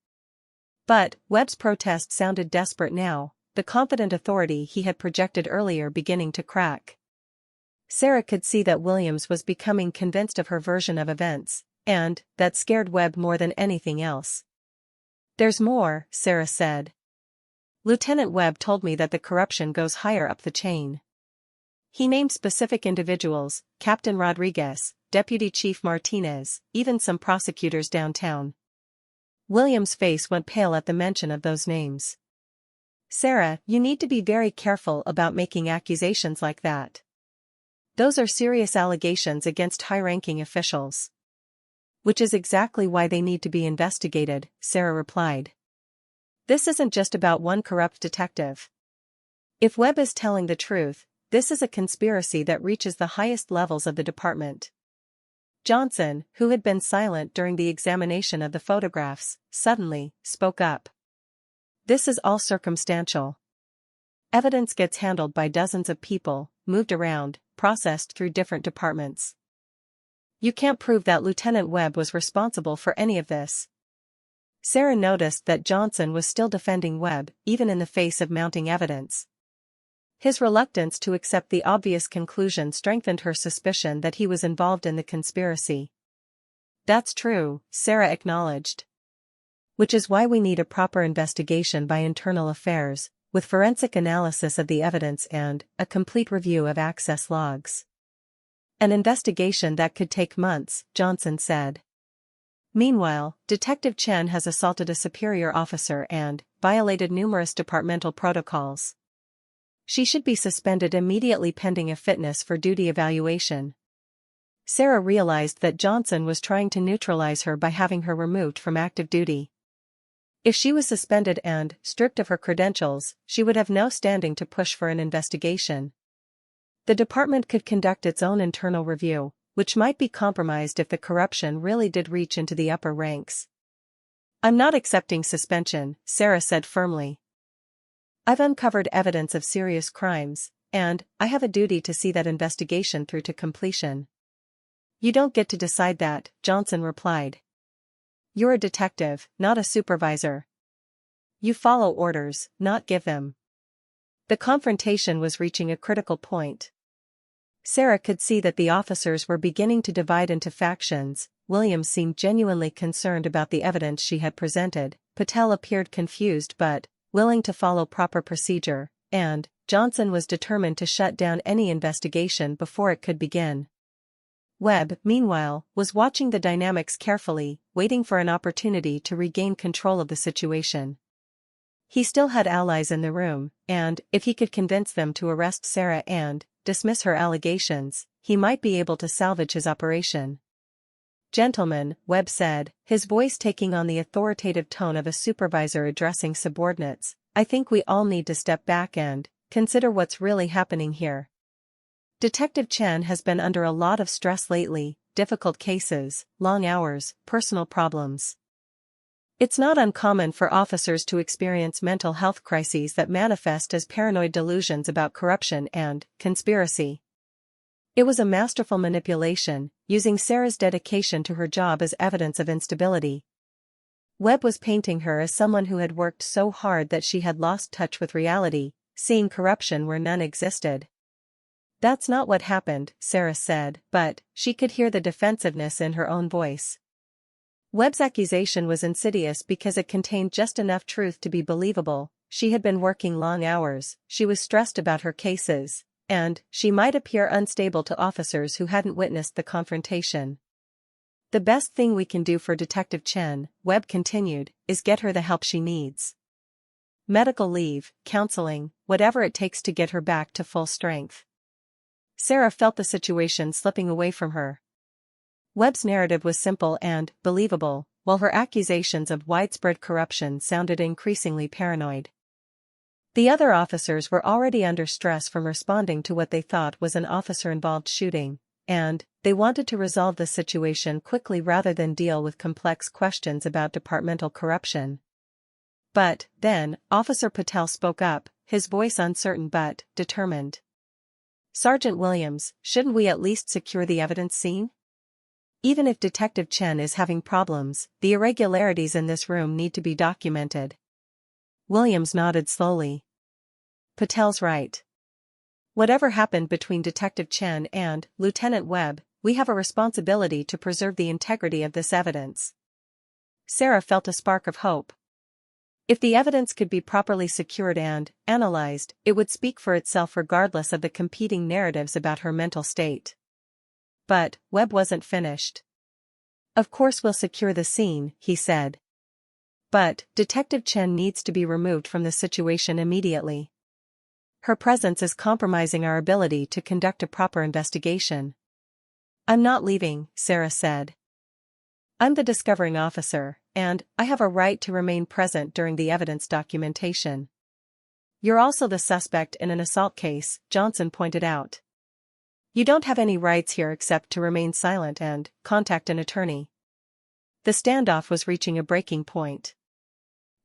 Speaker 1: But Webb's protest sounded desperate now, the confident authority he had projected earlier beginning to crack. Sarah could see that Williams was becoming convinced of her version of events, and that scared Webb more than anything else. "There's more," Sarah said. "Lieutenant Webb told me that the corruption goes higher up the chain. He named specific individuals: Captain Rodriguez, Deputy Chief Martinez, even some prosecutors downtown." Williams' face went pale at the mention of those names. "Sarah, you need to be very careful about making accusations like that. Those are serious allegations against high-ranking officials." "Which is exactly why they need to be investigated," Sarah replied. "This isn't just about one corrupt detective. If Webb is telling the truth, this is a conspiracy that reaches the highest levels of the department." Johnson, who had been silent during the examination of the photographs, suddenly spoke up. "This is all circumstantial. Evidence gets handled by dozens of people, moved around, processed through different departments. You can't prove that Lieutenant Webb was responsible for any of this." Sarah noticed that Johnson was still defending Webb, even in the face of mounting evidence. His reluctance to accept the obvious conclusion strengthened her suspicion that he was involved in the conspiracy. "That's true," Sarah acknowledged. "Which is why we need a proper investigation by Internal Affairs, with forensic analysis of the evidence and a complete review of access logs." "An investigation that could take months," Johnson said. Meanwhile, Detective Chen has assaulted a superior officer and violated numerous departmental protocols. She should be suspended immediately pending a fitness for duty evaluation. Sarah realized that Johnson was trying to neutralize her by having her removed from active duty. If she was suspended and stripped of her credentials, she would have no standing to push for an investigation. The department could conduct its own internal review, which might be compromised if the corruption really did reach into the upper ranks. "I'm not accepting suspension," Sarah said firmly. "I've uncovered evidence of serious crimes, and I have a duty to see that investigation through to completion." "You don't get to decide that," Johnson replied. "You're a detective, not a supervisor. You follow orders, not give them." The confrontation was reaching a critical point. Sarah could see that the officers were beginning to divide into factions. Williams seemed genuinely concerned about the evidence she had presented, Patel appeared confused but willing to follow proper procedure, and Johnson was determined to shut down any investigation before it could begin. Webb, meanwhile, was watching the dynamics carefully, waiting for an opportunity to regain control of the situation. He still had allies in the room, and if he could convince them to arrest Sarah and dismiss her allegations, he might be able to salvage his operation. "Gentlemen," Webb said, his voice taking on the authoritative tone of a supervisor addressing subordinates, "I think we all need to step back and consider what's really happening here. Detective Chen has been under a lot of stress lately, difficult cases, long hours, personal problems. It's not uncommon for officers to experience mental health crises that manifest as paranoid delusions about corruption and conspiracy. It was a masterful manipulation, using Sarah's dedication to her job as evidence of instability." Webb was painting her as someone who had worked so hard that she had lost touch with reality, seeing corruption where none existed. "That's not what happened," Sarah said, but she could hear the defensiveness in her own voice. Webb's accusation was insidious because it contained just enough truth to be believable. She had been working long hours, she was stressed about her cases, and she might appear unstable to officers who hadn't witnessed the confrontation. "The best thing we can do for Detective Chen," Webb continued, "is get her the help she needs. Medical leave, counseling, whatever it takes to get her back to full strength." Sarah felt the situation slipping away from her. Webb's narrative was simple and believable, while her accusations of widespread corruption sounded increasingly paranoid. The other officers were already under stress from responding to what they thought was an officer-involved shooting, and they wanted to resolve the situation quickly rather than deal with complex questions about departmental corruption. But then, Officer Patel spoke up, his voice uncertain but determined. "Sergeant Williams, shouldn't we at least secure the evidence scene? Even if Detective Chen is having problems, the irregularities in this room need to be documented." Williams nodded slowly. "Patel's right. Whatever happened between Detective Chen and Lieutenant Webb, we have a responsibility to preserve the integrity of this evidence." Sarah felt a spark of hope. If the evidence could be properly secured and analyzed, it would speak for itself regardless of the competing narratives about her mental state. But Webb wasn't finished. "Of course we'll secure the scene," he said. "But Detective Chen needs to be removed from the situation immediately. Her presence is compromising our ability to conduct a proper investigation." "I'm not leaving," Sarah said. "I'm the discovering officer, and I have a right to remain present during the evidence documentation." "You're also the suspect in an assault case," Johnson pointed out. "You don't have any rights here except to remain silent and contact an attorney." The standoff was reaching a breaking point.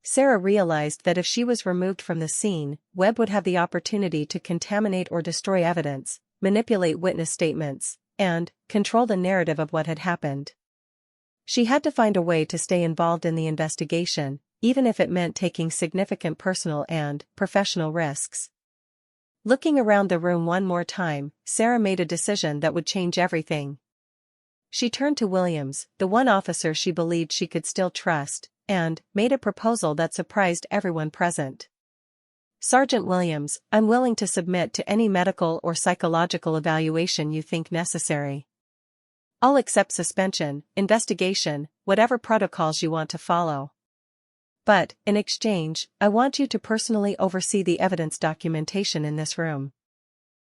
Speaker 1: Sarah realized that if she was removed from the scene, Webb would have the opportunity to contaminate or destroy evidence, manipulate witness statements, and control the narrative of what had happened. She had to find a way to stay involved in the investigation, even if it meant taking significant personal and professional risks. Looking around the room one more time, Sarah made a decision that would change everything. She turned to Williams, the one officer she believed she could still trust, and made a proposal that surprised everyone present. "Sergeant Williams, I'm willing to submit to any medical or psychological evaluation you think necessary. I'll accept suspension, investigation, whatever protocols you want to follow. But, in exchange, I want you to personally oversee the evidence documentation in this room.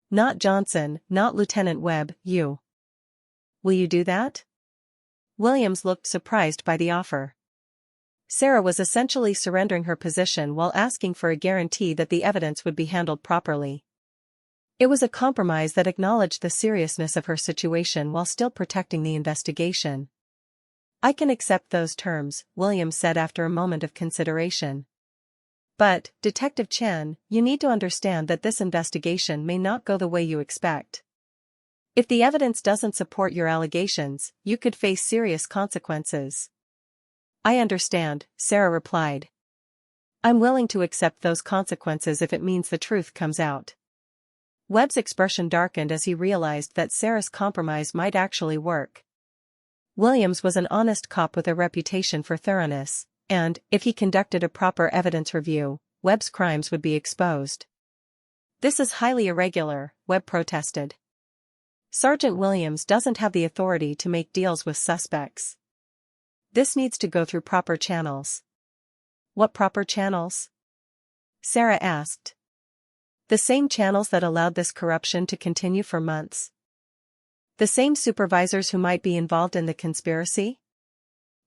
Speaker 1: Not Johnson, not Lieutenant Webb, you. Will you do that?" Williams looked surprised by the offer. Sarah was essentially surrendering her position while asking for a guarantee that the evidence would be handled properly. It was a compromise that acknowledged the seriousness of her situation while still protecting the investigation. "I can accept those terms," Williams said after a moment of consideration. "But, Detective Chen, you need to understand that this investigation may not go the way you expect. If the evidence doesn't support your allegations, you could face serious consequences." "I understand," Sarah replied. "I'm willing to accept those consequences if it means the truth comes out." Webb's expression darkened as he realized that Sarah's compromise might actually work. Williams was an honest cop with a reputation for thoroughness, and, if he conducted a proper evidence review, Webb's crimes would be exposed. "This is highly irregular," Webb protested. "Sergeant Williams doesn't have the authority to make deals with suspects. This needs to go through proper channels." "What proper channels?" Sarah asked. "The same channels that allowed this corruption to continue for months. The same supervisors who might be involved in the conspiracy?"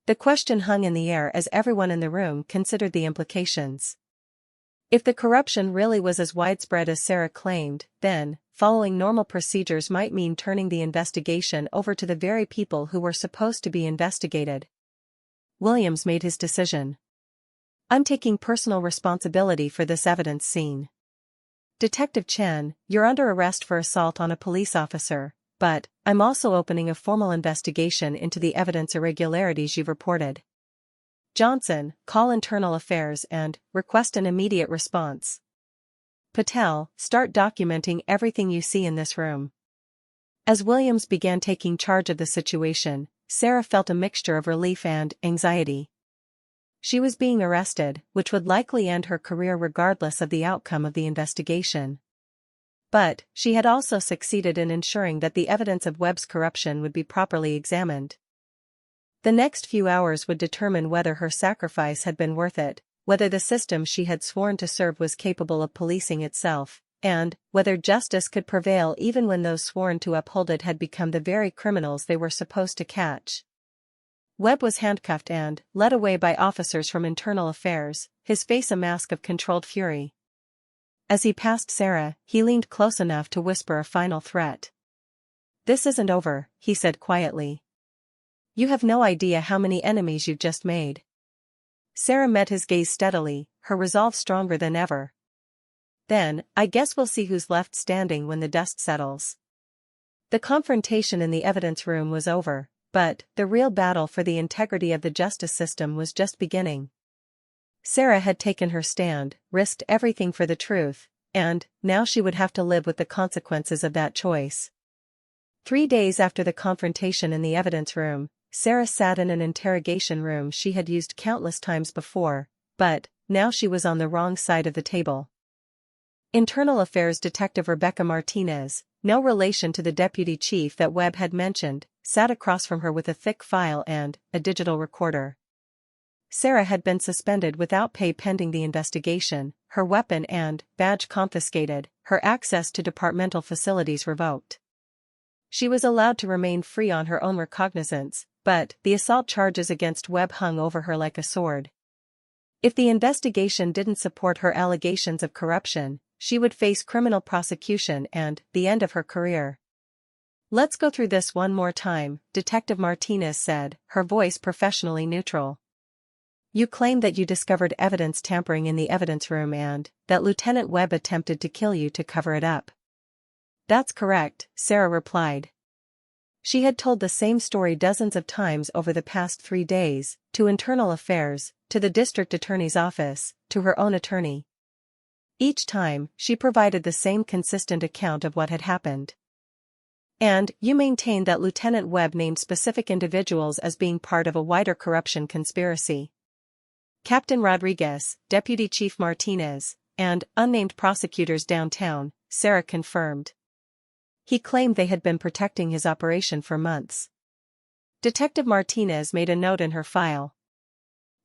Speaker 1: The question hung in the air as everyone in the room considered the implications. If the corruption really was as widespread as Sarah claimed, then, following normal procedures might mean turning the investigation over to the very people who were supposed to be investigated. Williams made his decision. "I'm taking personal responsibility for this evidence scene. Detective Chen, you're under arrest for assault on a police officer, but I'm also opening a formal investigation into the evidence irregularities you've reported. Johnson, call Internal Affairs and request an immediate response. Patel, start documenting everything you see in this room." As Williams began taking charge of the situation, Sarah felt a mixture of relief and anxiety. She was being arrested, which would likely end her career regardless of the outcome of the investigation. But, she had also succeeded in ensuring that the evidence of Webb's corruption would be properly examined. The next few hours would determine whether her sacrifice had been worth it, whether the system she had sworn to serve was capable of policing itself, and whether justice could prevail even when those sworn to uphold it had become the very criminals they were supposed to catch. Webb was handcuffed and led away by officers from Internal Affairs, his face a mask of controlled fury. As he passed Sarah, he leaned close enough to whisper a final threat. "This isn't over," he said quietly. "You have no idea how many enemies you've just made." Sarah met his gaze steadily, her resolve stronger than ever. "Then, I guess we'll see who's left standing when the dust settles." The confrontation in the evidence room was over, but the real battle for the integrity of the justice system was just beginning. Sarah had taken her stand, risked everything for the truth, and now she would have to live with the consequences of that choice. 3 days after the confrontation in the evidence room, Sarah sat in an interrogation room she had used countless times before, but now she was on the wrong side of the table. Internal Affairs Detective Rebecca Martinez, no relation to the deputy chief that Webb had mentioned, sat across from her with a thick file and a digital recorder. Sarah had been suspended without pay pending the investigation, her weapon and badge confiscated, her access to departmental facilities revoked. She was allowed to remain free on her own recognizance, but the assault charges against Webb hung over her like a sword. If the investigation didn't support her allegations of corruption, she would face criminal prosecution and the end of her career. "Let's go through this one more time," Detective Martinez said, her voice professionally neutral. "You claim that you discovered evidence tampering in the evidence room and that Lieutenant Webb attempted to kill you to cover it up." "That's correct," Sarah replied. She had told the same story dozens of times over the past 3 days, to Internal Affairs, to the district attorney's office, to her own attorney. Each time, she provided the same consistent account of what had happened. And you maintain that Lieutenant Webb named specific individuals as being part of a wider corruption conspiracy. Captain Rodriguez, Deputy Chief Martinez, and unnamed prosecutors downtown, Sarah confirmed. He claimed they had been protecting his operation for months. Detective Martinez made a note in her file.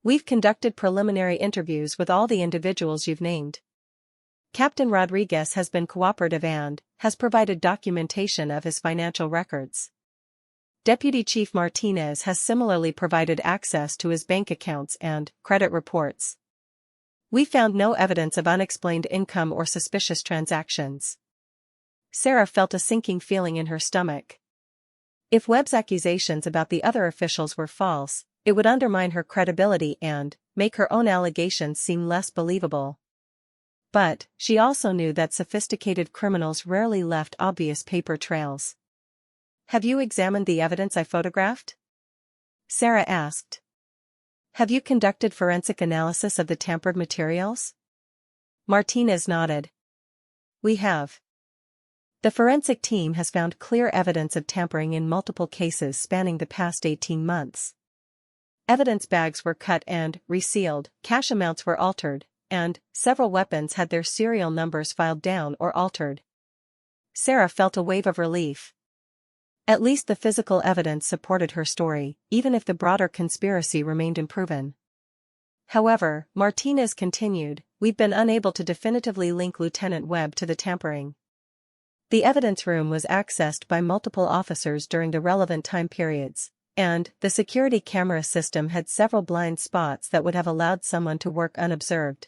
Speaker 1: We've conducted preliminary interviews with all the individuals you've named. Captain Rodriguez has been cooperative and has provided documentation of his financial records. Deputy Chief Martinez has similarly provided access to his bank accounts and credit reports. We found no evidence of unexplained income or suspicious transactions. Sarah felt a sinking feeling in her stomach. If Webb's accusations about the other officials were false, it would undermine her credibility and make her own allegations seem less believable. But she also knew that sophisticated criminals rarely left obvious paper trails. Have you examined the evidence I photographed? Sarah asked. Have you conducted forensic analysis of the tampered materials? Martinez nodded. We have. The forensic team has found clear evidence of tampering in multiple cases spanning the past 18 months. Evidence bags were cut and resealed, cash amounts were altered, and several weapons had their serial numbers filed down or altered. Sarah felt a wave of relief. At least the physical evidence supported her story, even if the broader conspiracy remained unproven. However, Martinez continued, we've been unable to definitively link Lieutenant Webb to the tampering. The evidence room was accessed by multiple officers during the relevant time periods, and the security camera system had several blind spots that would have allowed someone to work unobserved.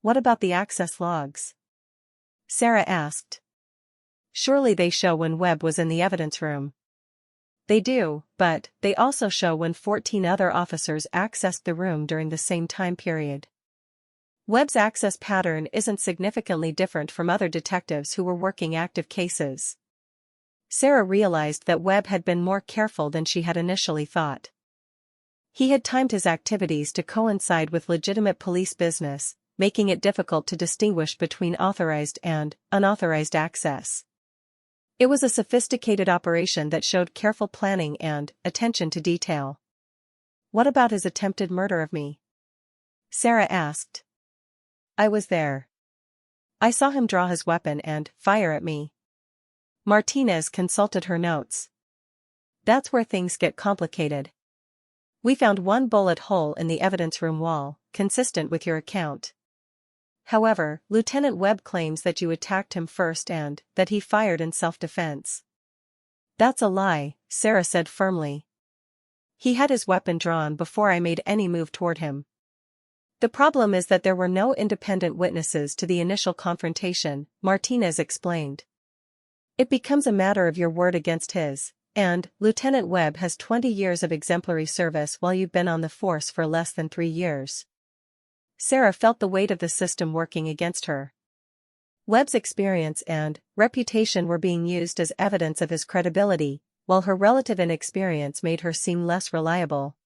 Speaker 1: What about the access logs? Sarah asked. Surely they show when Webb was in the evidence room. They do, but they also show when 14 other officers accessed the room during the same time period. Webb's access pattern isn't significantly different from other detectives who were working active cases. Sarah realized that Webb had been more careful than she had initially thought. He had timed his activities to coincide with legitimate police business, making it difficult to distinguish between authorized and unauthorized access. It was a sophisticated operation that showed careful planning and attention to detail. What about his attempted murder of me? Sarah asked. I was there. I saw him draw his weapon and fire at me. Martinez consulted her notes. That's where things get complicated. We found one bullet hole in the evidence room wall, consistent with your account. However, Lieutenant Webb claims that you attacked him first and that he fired in self-defense. That's a lie, Sarah said firmly. He had his weapon drawn before I made any move toward him. The problem is that there were no independent witnesses to the initial confrontation, Martinez explained. It becomes a matter of your word against his, and Lieutenant Webb has 20 years of exemplary service while you've been on the force for less than 3 years. Sarah felt the weight of the system working against her. Webb's experience and reputation were being used as evidence of his credibility, while her relative inexperience made her seem less reliable.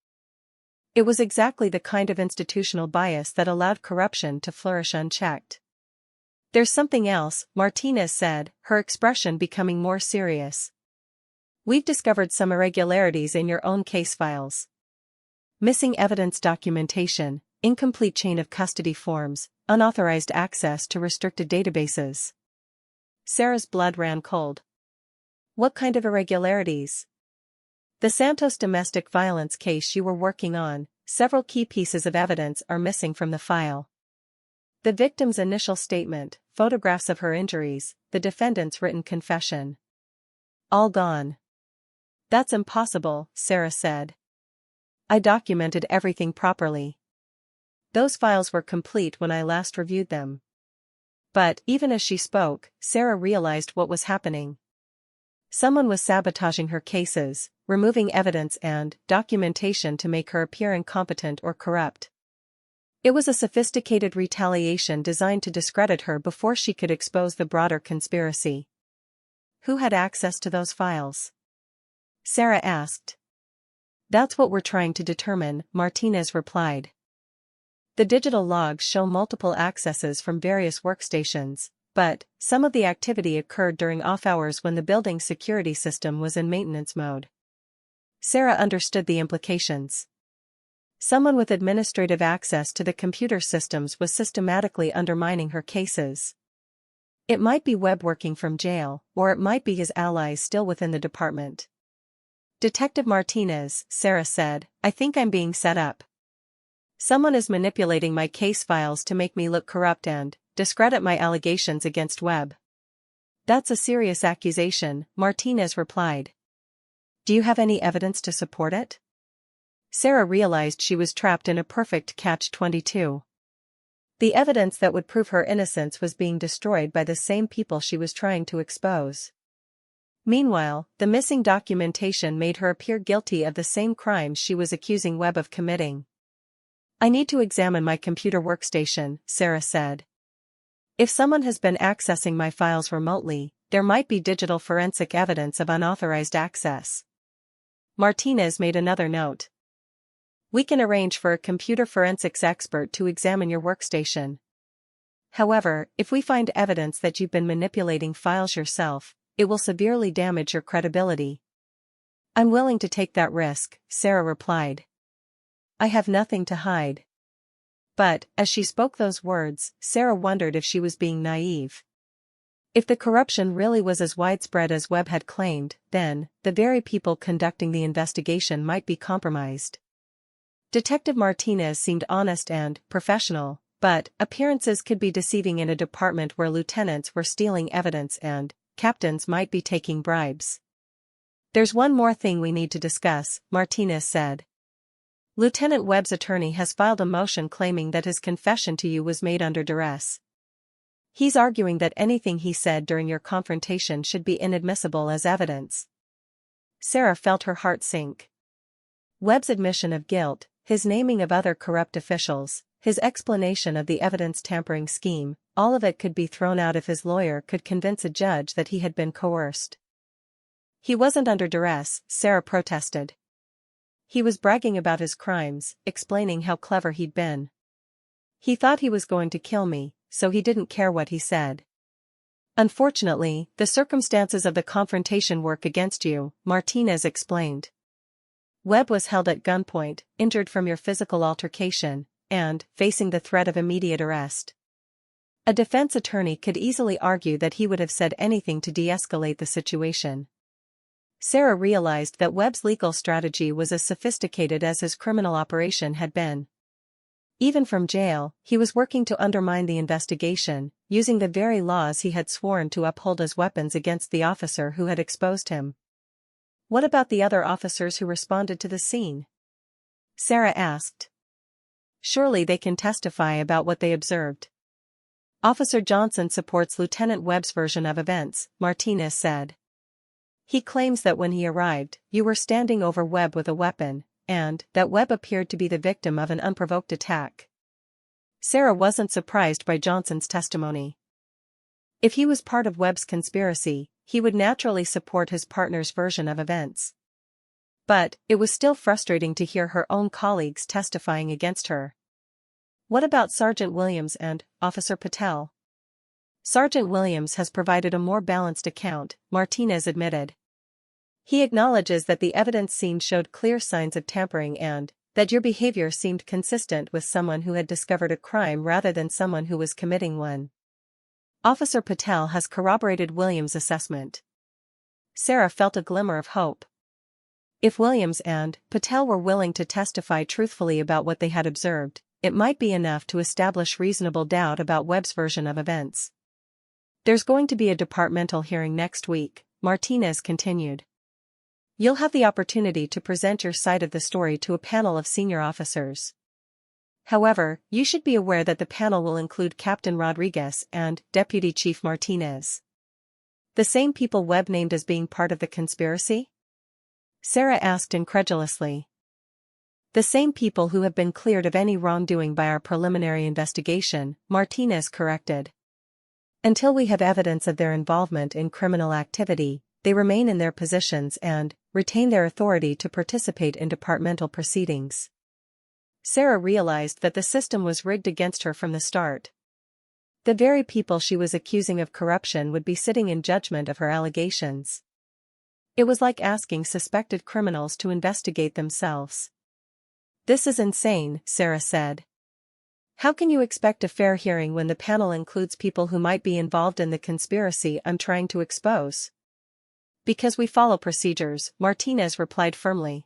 Speaker 1: It was exactly the kind of institutional bias that allowed corruption to flourish unchecked. There's something else, Martinez said, her expression becoming more serious. We've discovered some irregularities in your own case files. Missing evidence documentation, incomplete chain of custody forms, unauthorized access to restricted databases. Sarah's blood ran cold. What kind of irregularities? The Santos domestic violence case you were working on, several key pieces of evidence are missing from the file. The victim's initial statement, photographs of her injuries, the defendant's written confession. All gone. That's impossible, Sarah said. I documented everything properly. Those files were complete when I last reviewed them. But even as she spoke, Sarah realized what was happening. Someone was sabotaging her cases, removing evidence and documentation to make her appear incompetent or corrupt. It was a sophisticated retaliation designed to discredit her before she could expose the broader conspiracy. Who had access to those files? Sarah asked. That's what we're trying to determine, Martinez replied. The digital logs show multiple accesses from various workstations, but some of the activity occurred during off hours when the building's security system was in maintenance mode. Sarah understood the implications. Someone with administrative access to the computer systems was systematically undermining her cases. It might be Webb working from jail, or it might be his allies still within the department. "Detective Martinez," Sarah said, "I think I'm being set up. Someone is manipulating my case files to make me look corrupt and discredit my allegations against Webb." "That's a serious accusation," Martinez replied. "Do you have any evidence to support it?" Sarah realized she was trapped in a perfect catch-22. The evidence that would prove her innocence was being destroyed by the same people she was trying to expose. Meanwhile, the missing documentation made her appear guilty of the same crimes she was accusing Webb of committing. "I need to examine my computer workstation," Sarah said. "If someone has been accessing my files remotely, there might be digital forensic evidence of unauthorized access." Martinez made another note. "We can arrange for a computer forensics expert to examine your workstation. However, if we find evidence that you've been manipulating files yourself, it will severely damage your credibility." "I'm willing to take that risk," Sarah replied. "I have nothing to hide." But, as she spoke those words, Sarah wondered if she was being naive. If the corruption really was as widespread as Webb had claimed, then, the very people conducting the investigation might be compromised. Detective Martinez seemed honest and professional, but appearances could be deceiving in a department where lieutenants were stealing evidence and captains might be taking bribes. "There's one more thing we need to discuss," Martinez said. "Lieutenant Webb's attorney has filed a motion claiming that his confession to you was made under duress. He's arguing that anything he said during your confrontation should be inadmissible as evidence." Sarah felt her heart sink. Webb's admission of guilt, his naming of other corrupt officials, his explanation of the evidence tampering scheme, all of it could be thrown out if his lawyer could convince a judge that he had been coerced. "He wasn't under duress," Sarah protested. "He was bragging about his crimes, explaining how clever he'd been. He thought he was going to kill me, so he didn't care what he said." "Unfortunately, the circumstances of the confrontation work against you," Martinez explained. "Webb was held at gunpoint, injured from your physical altercation, and facing the threat of immediate arrest. A defense attorney could easily argue that he would have said anything to de-escalate the situation." Sarah realized that Webb's legal strategy was as sophisticated as his criminal operation had been. Even from jail, he was working to undermine the investigation, using the very laws he had sworn to uphold as weapons against the officer who had exposed him. "What about the other officers who responded to the scene?" Sarah asked. "Surely they can testify about what they observed." "Officer Johnson supports Lieutenant Webb's version of events," Martinez said. "He claims that when he arrived, you were standing over Webb with a weapon, and that Webb appeared to be the victim of an unprovoked attack." Sarah wasn't surprised by Johnson's testimony. If he was part of Webb's conspiracy, he would naturally support his partner's version of events. But it was still frustrating to hear her own colleagues testifying against her. "What about Sergeant Williams and Officer Patel?" "Sergeant Williams has provided a more balanced account," Martinez admitted. "He acknowledges that the evidence seen showed clear signs of tampering and that your behavior seemed consistent with someone who had discovered a crime rather than someone who was committing one. Officer Patel has corroborated Williams' assessment." Sarah felt a glimmer of hope. If Williams and Patel were willing to testify truthfully about what they had observed, it might be enough to establish reasonable doubt about Webb's version of events. "There's going to be a departmental hearing next week," Martinez continued. "You'll have the opportunity to present your side of the story to a panel of senior officers. However, you should be aware that the panel will include Captain Rodriguez and Deputy Chief Martinez." "The same people Webb named as being part of the conspiracy?" Sarah asked incredulously. "The same people who have been cleared of any wrongdoing by our preliminary investigation," Martinez corrected. "Until we have evidence of their involvement in criminal activity, they remain in their positions and retain their authority to participate in departmental proceedings." Sarah realized that the system was rigged against her from the start. The very people she was accusing of corruption would be sitting in judgment of her allegations. It was like asking suspected criminals to investigate themselves. "This is insane," Sarah said. "How can you expect a fair hearing when the panel includes people who might be involved in the conspiracy I'm trying to expose?" "Because we follow procedures," Martinez replied firmly.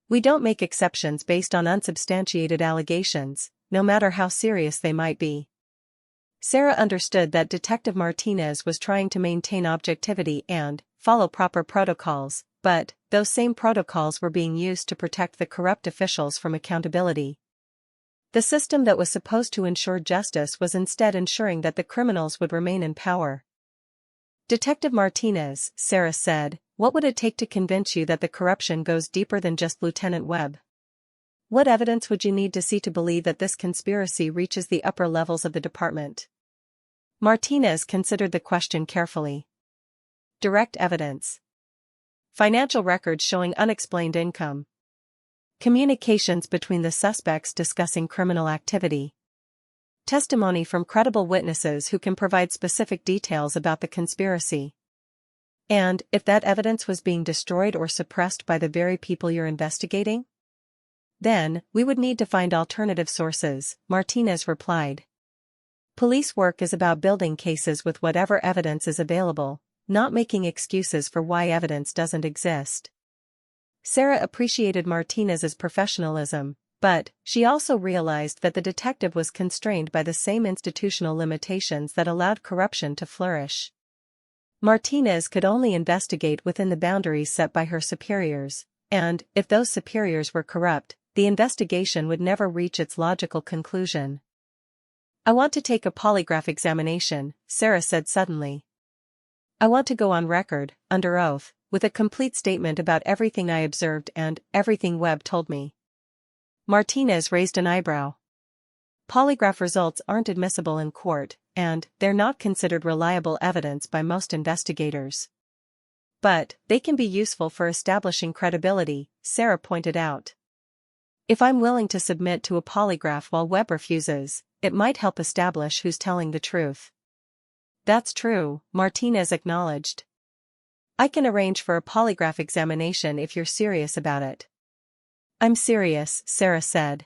Speaker 1: "We don't make exceptions based on unsubstantiated allegations, no matter how serious they might be." Sarah understood that Detective Martinez was trying to maintain objectivity and follow proper protocols, but those same protocols were being used to protect the corrupt officials from accountability. The system that was supposed to ensure justice was instead ensuring that the criminals would remain in power. "Detective Martinez," Sarah said, "what would it take to convince you that the corruption goes deeper than just Lieutenant Webb? What evidence would you need to see to believe that this conspiracy reaches the upper levels of the department?" Martinez considered the question carefully. "Direct evidence. Financial records showing unexplained income. Communications between the suspects discussing criminal activity. Testimony from credible witnesses who can provide specific details about the conspiracy. And if that evidence was being destroyed or suppressed by the very people you're investigating? Then, we would need to find alternative sources," Martinez replied. "Police work is about building cases with whatever evidence is available, not making excuses for why evidence doesn't exist." Sarah appreciated Martinez's professionalism, but she also realized that the detective was constrained by the same institutional limitations that allowed corruption to flourish. Martinez could only investigate within the boundaries set by her superiors, and if those superiors were corrupt, the investigation would never reach its logical conclusion. "I want to take a polygraph examination," Sarah said suddenly. "I want to go on record, under oath, with a complete statement about everything I observed and everything Webb told me." Martinez raised an eyebrow. "Polygraph results aren't admissible in court, and they're not considered reliable evidence by most investigators. But they can be useful for establishing credibility," Sarah pointed out. "If I'm willing to submit to a polygraph while Webb refuses, it might help establish who's telling the truth." "That's true," Martinez acknowledged. "I can arrange for a polygraph examination if you're serious about it." "I'm serious," Sarah said.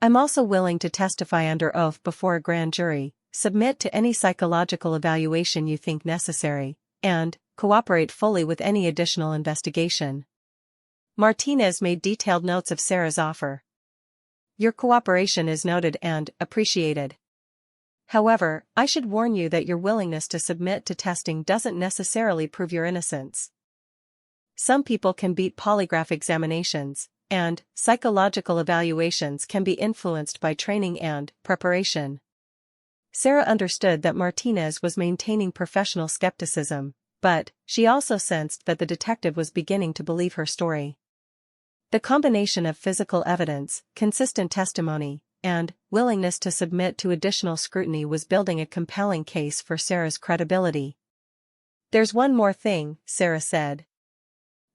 Speaker 1: "I'm also willing to testify under oath before a grand jury, submit to any psychological evaluation you think necessary, and cooperate fully with any additional investigation." Martinez made detailed notes of Sarah's offer. "Your cooperation is noted and appreciated. However, I should warn you that your willingness to submit to testing doesn't necessarily prove your innocence. Some people can beat polygraph examinations, and psychological evaluations can be influenced by training and preparation." Sarah understood that Martinez was maintaining professional skepticism, but she also sensed that the detective was beginning to believe her story. The combination of physical evidence, consistent testimony, and willingness to submit to additional scrutiny was building a compelling case for Sarah's credibility. "There's one more thing," Sarah said.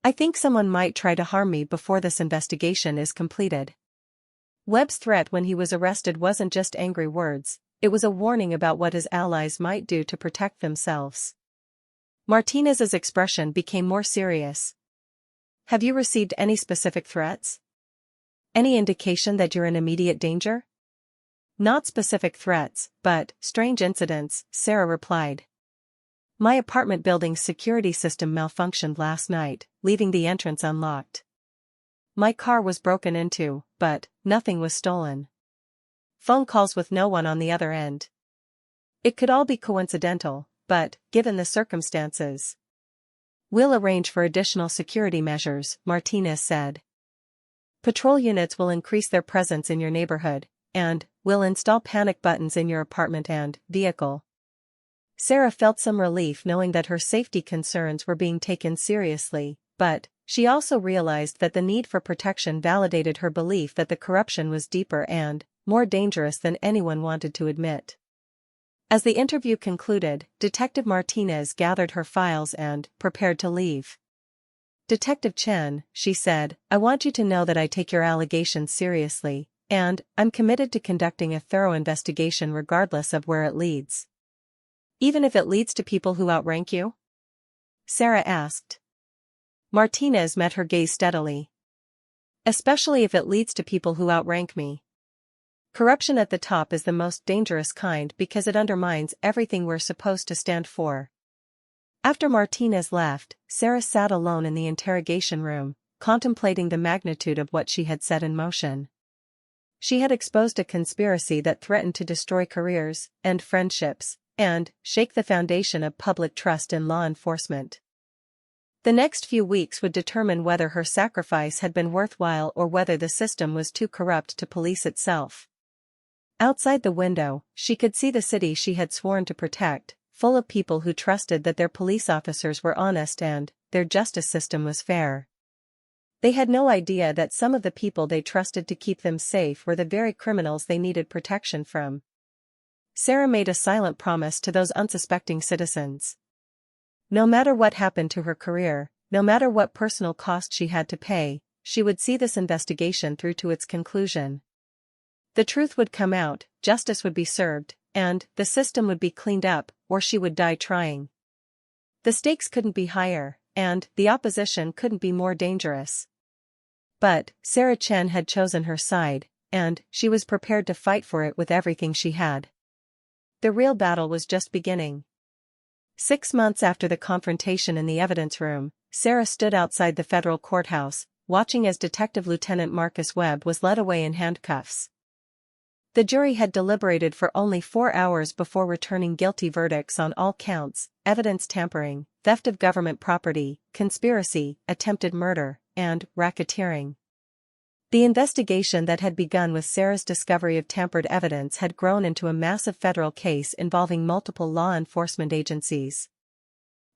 Speaker 1: "I think someone might try to harm me before this investigation is completed." Webb's threat when he was arrested wasn't just angry words, it was a warning about what his allies might do to protect themselves. Martinez's expression became more serious. "Have you received any specific threats? Any indication that you're in immediate danger?" "Not specific threats, but strange incidents," Sarah replied. "My apartment building's security system malfunctioned last night, leaving the entrance unlocked. My car was broken into, but nothing was stolen. Phone calls with no one on the other end. It could all be coincidental, but given the circumstances, we'll arrange for additional security measures," Martinez said. "Patrol units will increase their presence in your neighborhood, and we'll install panic buttons in your apartment and vehicle." Sarah felt some relief knowing that her safety concerns were being taken seriously, but she also realized that the need for protection validated her belief that the corruption was deeper and more dangerous than anyone wanted to admit. As the interview concluded, Detective Martinez gathered her files and prepared to leave. Detective Chen, she said, I want you to know that I take your allegations seriously, and I'm committed to conducting a thorough investigation regardless of where it leads. Even if it leads to people who outrank you? Sarah asked. Martinez met her gaze steadily. Especially if it leads to people who outrank me. Corruption at the top is the most dangerous kind because it undermines everything we're supposed to stand for. After Martinez left, Sarah sat alone in the interrogation room, contemplating the magnitude of what she had set in motion. She had exposed a conspiracy that threatened to destroy careers, end friendships, and shake the foundation of public trust in law enforcement. The next few weeks would determine whether her sacrifice had been worthwhile or whether the system was too corrupt to police itself. Outside the window, she could see the city she had sworn to protect, full of people who trusted that their police officers were honest and their justice system was fair. They had no idea that some of the people they trusted to keep them safe were the very criminals they needed protection from. Sarah made a silent promise to those unsuspecting citizens. No matter what happened to her career, no matter what personal cost she had to pay, she would see this investigation through to its conclusion. The truth would come out, justice would be served, and the system would be cleaned up, or she would die trying. The stakes couldn't be higher, and the opposition couldn't be more dangerous. But Sarah Chen had chosen her side, and she was prepared to fight for it with everything she had. The real battle was just beginning. 6 months after the confrontation in the evidence room, Sarah stood outside the federal courthouse, watching as Detective Lieutenant Marcus Webb was led away in handcuffs. The jury had deliberated for only 4 hours before returning guilty verdicts on all counts: evidence tampering, theft of government property, conspiracy, attempted murder, and racketeering. The investigation that had begun with Sarah's discovery of tampered evidence had grown into a massive federal case involving multiple law enforcement agencies.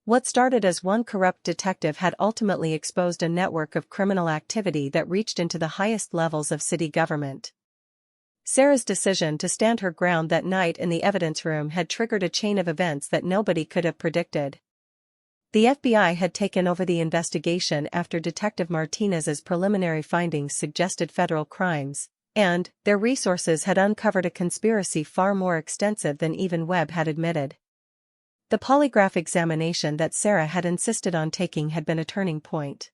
Speaker 1: What started as one corrupt detective had ultimately exposed a network of criminal activity that reached into the highest levels of city government. Sarah's decision to stand her ground that night in the evidence room had triggered a chain of events that nobody could have predicted. The FBI had taken over the investigation after Detective Martinez's preliminary findings suggested federal crimes, and their resources had uncovered a conspiracy far more extensive than even Webb had admitted. The polygraph examination that Sarah had insisted on taking had been a turning point.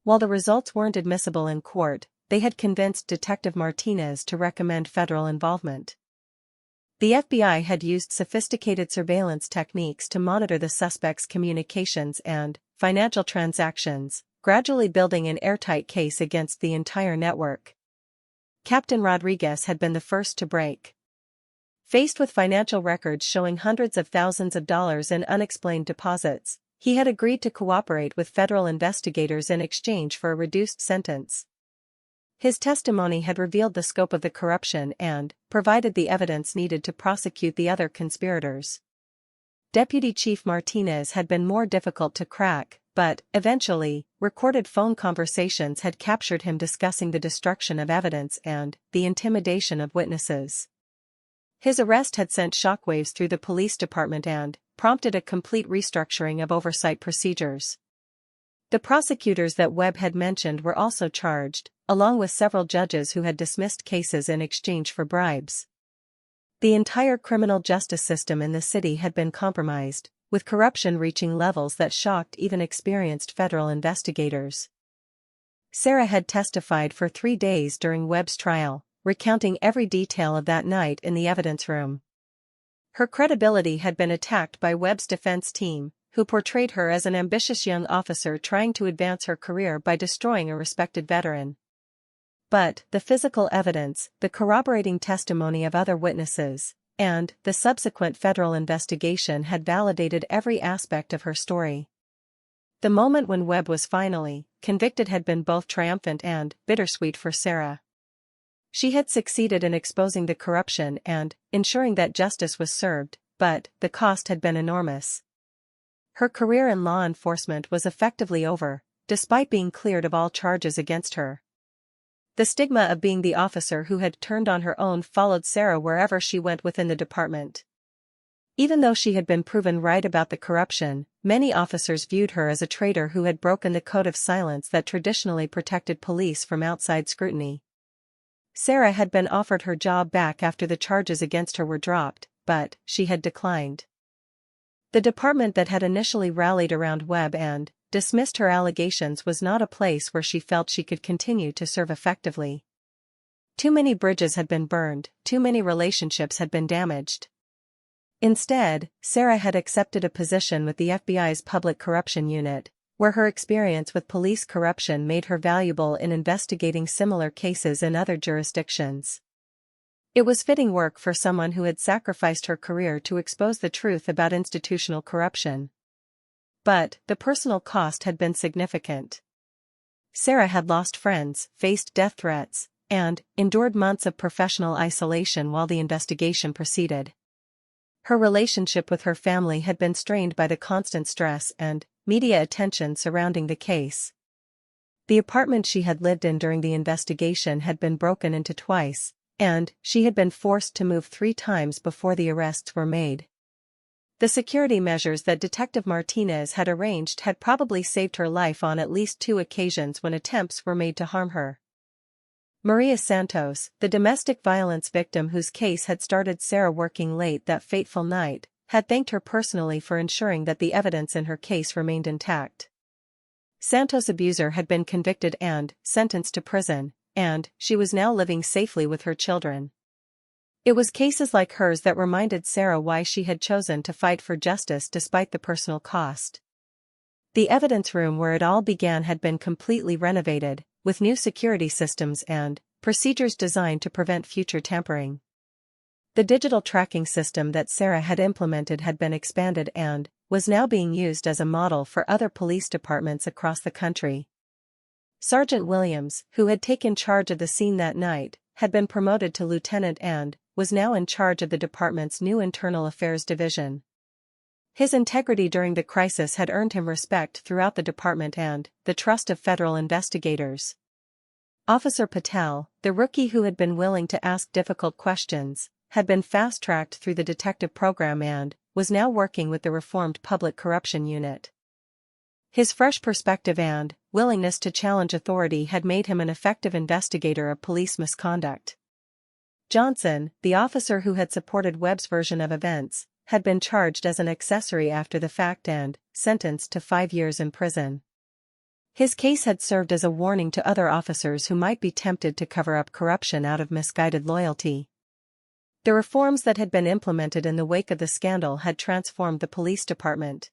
Speaker 1: While the results weren't admissible in court, they had convinced Detective Martinez to recommend federal involvement. The FBI had used sophisticated surveillance techniques to monitor the suspect's communications and financial transactions, gradually building an airtight case against the entire network. Captain Rodriguez had been the first to break. Faced with financial records showing hundreds of thousands of dollars in unexplained deposits, he had agreed to cooperate with federal investigators in exchange for a reduced sentence. His testimony had revealed the scope of the corruption and provided the evidence needed to prosecute the other conspirators. Deputy Chief Martinez had been more difficult to crack, but, eventually, recorded phone conversations had captured him discussing the destruction of evidence and the intimidation of witnesses. His arrest had sent shockwaves through the police department and prompted a complete restructuring of oversight procedures. The prosecutors that Webb had mentioned were also charged, along with several judges who had dismissed cases in exchange for bribes. The entire criminal justice system in the city had been compromised, with corruption reaching levels that shocked even experienced federal investigators. Sarah had testified for 3 days during Webb's trial, recounting every detail of that night in the evidence room. Her credibility had been attacked by Webb's defense team, who portrayed her as an ambitious young officer trying to advance her career by destroying a respected veteran. But the physical evidence, the corroborating testimony of other witnesses, and the subsequent federal investigation had validated every aspect of her story. The moment when Webb was finally convicted had been both triumphant and bittersweet for Sarah. She had succeeded in exposing the corruption and ensuring that justice was served, but the cost had been enormous. Her career in law enforcement was effectively over, despite being cleared of all charges against her. The stigma of being the officer who had turned on her own followed Sarah wherever she went within the department. Even though she had been proven right about the corruption, many officers viewed her as a traitor who had broken the code of silence that traditionally protected police from outside scrutiny. Sarah had been offered her job back after the charges against her were dropped, but she had declined. The department that had initially rallied around Webb and dismissed her allegations was not a place where she felt she could continue to serve effectively. Too many bridges had been burned, too many relationships had been damaged. Instead, Sarah had accepted a position with the FBI's Public Corruption Unit, where her experience with police corruption made her valuable in investigating similar cases in other jurisdictions. It was fitting work for someone who had sacrificed her career to expose the truth about institutional corruption. But the personal cost had been significant. Sarah had lost friends, faced death threats, and endured months of professional isolation while the investigation proceeded. Her relationship with her family had been strained by the constant stress and media attention surrounding the case. The apartment she had lived in during the investigation had been broken into twice, and she had been forced to move 3 times before the arrests were made. The security measures that Detective Martinez had arranged had probably saved her life on at least 2 occasions when attempts were made to harm her. Maria Santos, the domestic violence victim whose case had started Sarah working late that fateful night, had thanked her personally for ensuring that the evidence in her case remained intact. Santos' abuser had been convicted and sentenced to prison, and she was now living safely with her children. It was cases like hers that reminded Sarah why she had chosen to fight for justice despite the personal cost. The evidence room where it all began had been completely renovated, with new security systems and procedures designed to prevent future tampering. The digital tracking system that Sarah had implemented had been expanded and was now being used as a model for other police departments across the country. Sergeant Williams, who had taken charge of the scene that night, had been promoted to lieutenant and was now in charge of the department's new internal affairs division. His integrity during the crisis had earned him respect throughout the department and the trust of federal investigators. Officer Patel, the rookie who had been willing to ask difficult questions, had been fast-tracked through the detective program and was now working with the reformed Public Corruption Unit. His fresh perspective and willingness to challenge authority had made him an effective investigator of police misconduct. Johnson, the officer who had supported Webb's version of events, had been charged as an accessory after the fact and sentenced to 5 years in prison. His case had served as a warning to other officers who might be tempted to cover up corruption out of misguided loyalty. The reforms that had been implemented in the wake of the scandal had transformed the police department.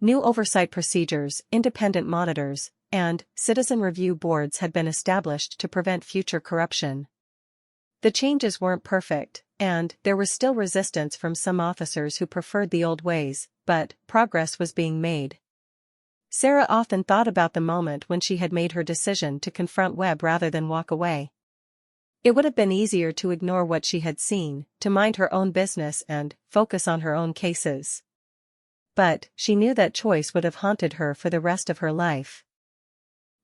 Speaker 1: New oversight procedures, independent monitors, and citizen review boards had been established to prevent future corruption. The changes weren't perfect, and there was still resistance from some officers who preferred the old ways, but progress was being made. Sarah often thought about the moment when she had made her decision to confront Webb rather than walk away. It would have been easier to ignore what she had seen, to mind her own business and focus on her own cases. But she knew that choice would have haunted her for the rest of her life.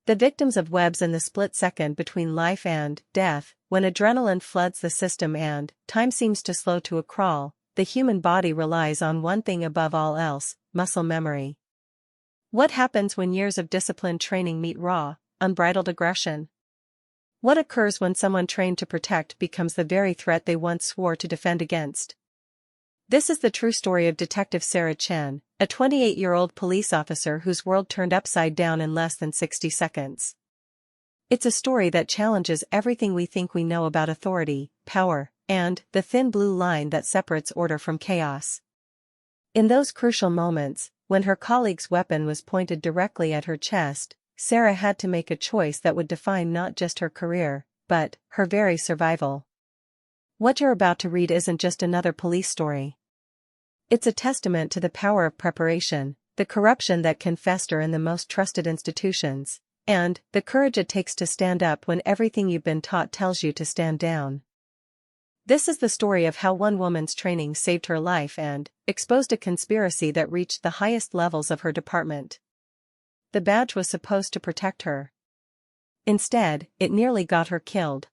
Speaker 1: The victims of Webb's in the split second between life and death, when adrenaline floods the system and time seems to slow to a crawl, the human body relies on one thing above all else: muscle memory. What happens when years of disciplined training meet raw, unbridled aggression? What occurs when someone trained to protect becomes the very threat they once swore to defend against? This is the true story of Detective Sarah Chen, a 28-year-old police officer whose world turned upside down in less than 60 seconds. It's a story that challenges everything we think we know about authority, power, and the thin blue line that separates order from chaos. In those crucial moments, when her colleague's weapon was pointed directly at her chest, Sarah had to make a choice that would define not just her career, but her very survival. What you're about to read isn't just another police story. It's a testament to the power of preparation, the corruption that can fester in the most trusted institutions, and the courage it takes to stand up when everything you've been taught tells you to stand down. This is the story of how one woman's training saved her life and exposed a conspiracy that reached the highest levels of her department. The badge was supposed to protect her. Instead, it nearly got her killed.